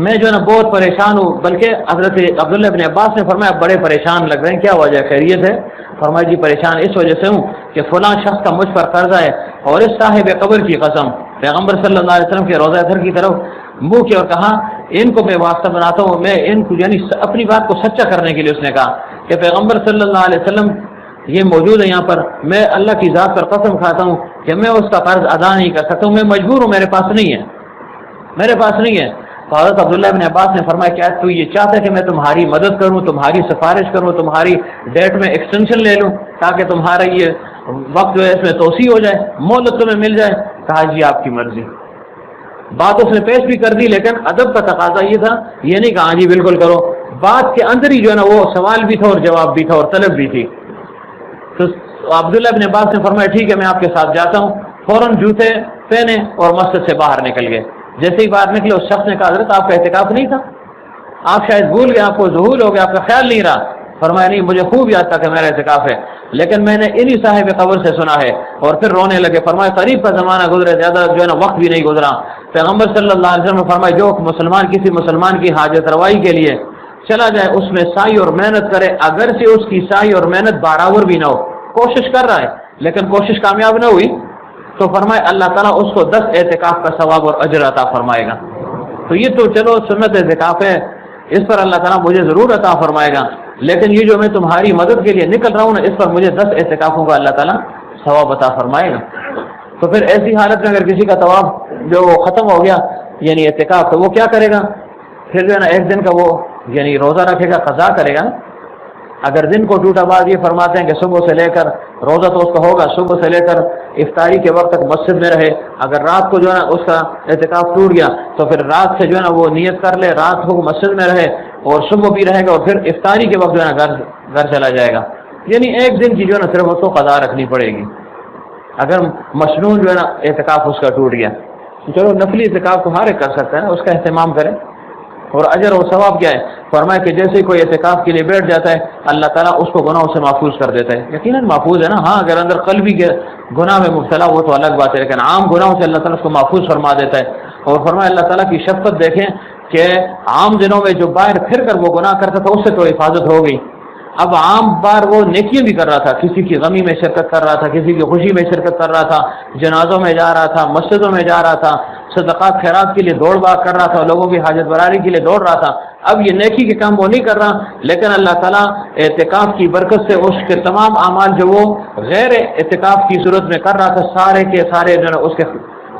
میں جو ہے نا بہت پریشان ہوں، بلکہ حضرت عبداللہ ابن عباس نے فرمایا آپ بڑے پریشان لگ رہے ہیں، کیا وجہ ہے، خیریت ہے؟ فرمایا جی پریشان اس وجہ سے ہوں کہ فلاں شخص کا مجھ پر قرضہ ہے، اور اس صاحب قبر کی قسم، پیغمبر صلی اللہ علیہ وسلم کے روضہ اطہر کی طرف منہ کیا اور کہا ان کو میں واسطہ بناتا ہوں، میں ان کو یعنی اپنی بات کو سچا کرنے کے لیے اس نے کہا کہ پیغمبر صلی اللہ علیہ وسلم یہ موجود ہے یہاں پر، میں اللہ کی ذات پر قسم کھاتا ہوں کہ میں اس کا قرض ادا نہیں کر سکتا ہوں، میں مجبور ہوں، میرے پاس نہیں ہے، میرے پاس نہیں ہے۔ تو حضرت عبداللہ ابن عباس نے فرمایا کیا تو یہ چاہتا ہے کہ میں تمہاری مدد کروں، تمہاری سفارش کروں، تمہاری ڈیٹ میں ایکسٹینشن لے لوں تاکہ تمہارا یہ وقت جو ہے اس میں توسیع ہو جائے، مہلت تمہیں مل جائے؟ کہا جی آپ کی مرضی۔ بات اس نے پیش بھی کر دی، لیکن ادب کا تقاضا یہ تھا، یہ نہیں کہا جی بالکل کرو، بات کے اندر ہی جو ہے نا وہ سوال بھی تھا اور جواب بھی تھا اور طلب بھی تھی۔ تو عبداللہ ابن عباس نے فرمایا ٹھیک ہے میں آپ کے ساتھ جاتا ہوں، فوراً جوتے پہنے اور مسجد سے باہر نکل گئے۔ جیسے ہی باہر نکلے اس شخص نے کہا حضرت آپ کا اعتکاف نہیں تھا، آپ شاید بھول گئے، آپ کو ذہول ہو گیا، آپ کا خیال نہیں رہا۔ فرمایا نہیں مجھے خوب یاد تھا کہ میرا اعتکاف ہے، لیکن میں نے انہی صاحب قبر سے سنا ہے، اور پھر رونے لگے۔ فرمایا قریب کا زمانہ گزرا، زیادہ جو ہے نا وقت بھی نہیں گزرا، پیغمبر صلی اللہ علیہ وسلم نے فرمایا جو مسلمان کسی مسلمان کی حاجت روائی کے لیے چلا جائے اس میں سعی اور محنت کرے، اگر سے اس کی سعی اور محنت برابر بھی نہ ہو، کوشش کر رہا ہے لیکن کوشش کامیاب نہ ہوئی، تو فرمائے اللہ تعالیٰ اس کو 10 اعتکاف کا ثواب اور اجر عطا فرمائے گا۔ تو یہ تو چلو سنت اعتکاف ہے، اس پر اللہ تعالیٰ مجھے ضرور عطا فرمائے گا، لیکن یہ جو میں تمہاری مدد کے لیے نکل رہا ہوں نا، اس پر مجھے 10 اعتکافوں کا اللہ تعالیٰ ثواب عطا فرمائے گا۔ تو پھر ایسی حالت میں اگر کسی کا طواف جو ختم ہو گیا یعنی اعتکاف، تو وہ کیا کرے گا؟ پھر جو ہے نا ایک دن کا وہ یعنی روزہ رکھے گا، قضا کرے گا۔ اگر دن کو ٹوٹا بعد یہ فرماتے ہیں کہ صبح سے لے کر روزہ تو اس کا ہوگا، صبح سے لے کر افطاری کے وقت تک مسجد میں رہے، اگر رات کو جو ہے نا اس کا اعتکاف ٹوٹ گیا تو پھر رات سے جو ہے نا وہ نیت کر لے، رات کو مسجد میں رہے اور صبح بھی رہے گا، اور پھر افطاری کے وقت جو ہے نا گھر چلا جائے گا۔ یعنی ایک دن کی جو ہے نا صرف اس کو قضا رکھنی پڑے گی اگر مصنون جو ہے نا اعتکاف اس کا ٹوٹ گیا۔ چلو نفلی اعتکاف تو ہر ایک کر سکتا ہے، اس کا اہتمام کریں۔ اور اجر و ثواب کیا ہے؟ فرمایا کہ جیسے کوئی اعتکاف کے لیے بیٹھ جاتا ہے اللہ تعالیٰ اس کو گناہوں سے محفوظ کر دیتا ہے۔ یقیناً محفوظ ہے نا، ہاں اگر اندر قلبی کے گناہ میں مبتلا وہ تو الگ بات ہے، لیکن عام گناہوں سے اللہ تعالیٰ اس کو محفوظ فرما دیتا ہے۔ اور فرمایا اللہ تعالیٰ کی شفقت دیکھیں کہ عام دنوں میں جو باہر پھر کر وہ گناہ کرتا تھا اس سے تو حفاظت ہو گئی، اب عام بار وہ نیکیاں بھی کر رہا تھا، کسی کی غمی میں شرکت کر رہا تھا، کسی کی خوشی میں شرکت کر رہا تھا، جنازوں میں جا رہا تھا، مسجدوں میں جا رہا تھا، صدقات خیرات کے لیے دوڑ بھاگ کر رہا تھا، لوگوں کی حاجت براری کے لیے دوڑ رہا تھا۔ اب یہ نیکی کے کام وہ نہیں کر رہا، لیکن اللہ تعالیٰ اعتکاف کی برکت سے اس کے تمام اعمال جو وہ غیر اعتکاف کی صورت میں کر رہا تھا سارے کے سارے جو ہے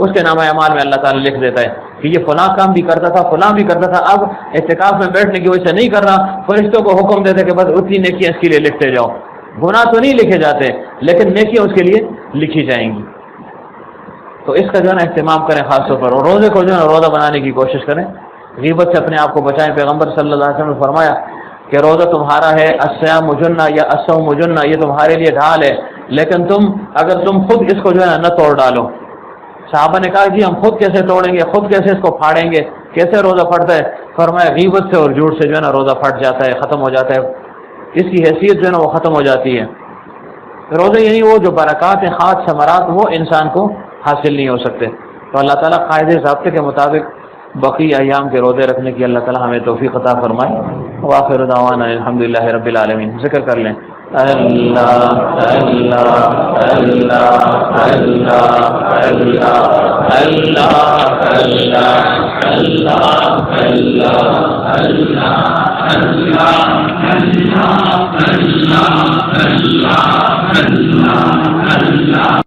اس کے نامہ اعمال میں اللہ تعالیٰ لکھ دیتا ہے کہ یہ فلاں کام بھی کرتا تھا، فلاں بھی کرتا تھا، اب اعتکاف میں بیٹھنے کی وجہ سے نہیں کر رہا، فرشتوں کو حکم دیتے کہ بس اتنی نیکیاں اس کے لیے لکھتے جاؤ۔ گناہ تو نہیں لکھے جاتے لیکن نیکیاں اس کے لیے لکھی جائیں گی۔ تو اس کا جو ہے نا اہتمام کریں خاص طور پر، اور روزے کو جو ہے نا روزہ بنانے کی کوشش کریں، غیبت سے اپنے آپ کو بچائیں۔ پیغمبر صلی اللہ علیہ وسلم نے فرمایا کہ روزہ تمہارا ہے، الصیام جنہ یا الصوم جنہ، یہ تمہارے لیے ڈھال ہے، لیکن اگر تم خود اس کو جو ہے نا نہ توڑ ڈالو۔ صحابہ نے کہا جی ہم خود کیسے توڑیں گے، خود کیسے اس کو پھاڑیں گے، کیسے روزہ پھٹتا ہے؟ فرمایا غیبت سے اور جھوٹ سے جو ہے نا روزہ پھٹ جاتا ہے، ختم ہو جاتا ہے، اس کی حیثیت جو ہے نا وہ ختم ہو جاتی ہے۔ روزے یعنی وہ جو برکات ہیں، خاص ثمرات، وہ انسان کو حاصل نہیں ہو سکتے۔ تو اللہ تعالیٰ قاعدے ضابطے کے مطابق بقی ایام کے روزے رکھنے کی اللہ تعالیٰ ہمیں توفیق عطا فرمائے۔ وآخر دعوانا الحمدللہ رب العالمین۔ ذکر کر لیں اللہ اللہ اللہ اللہ اللہ اللہ اللہ اللہ اللہ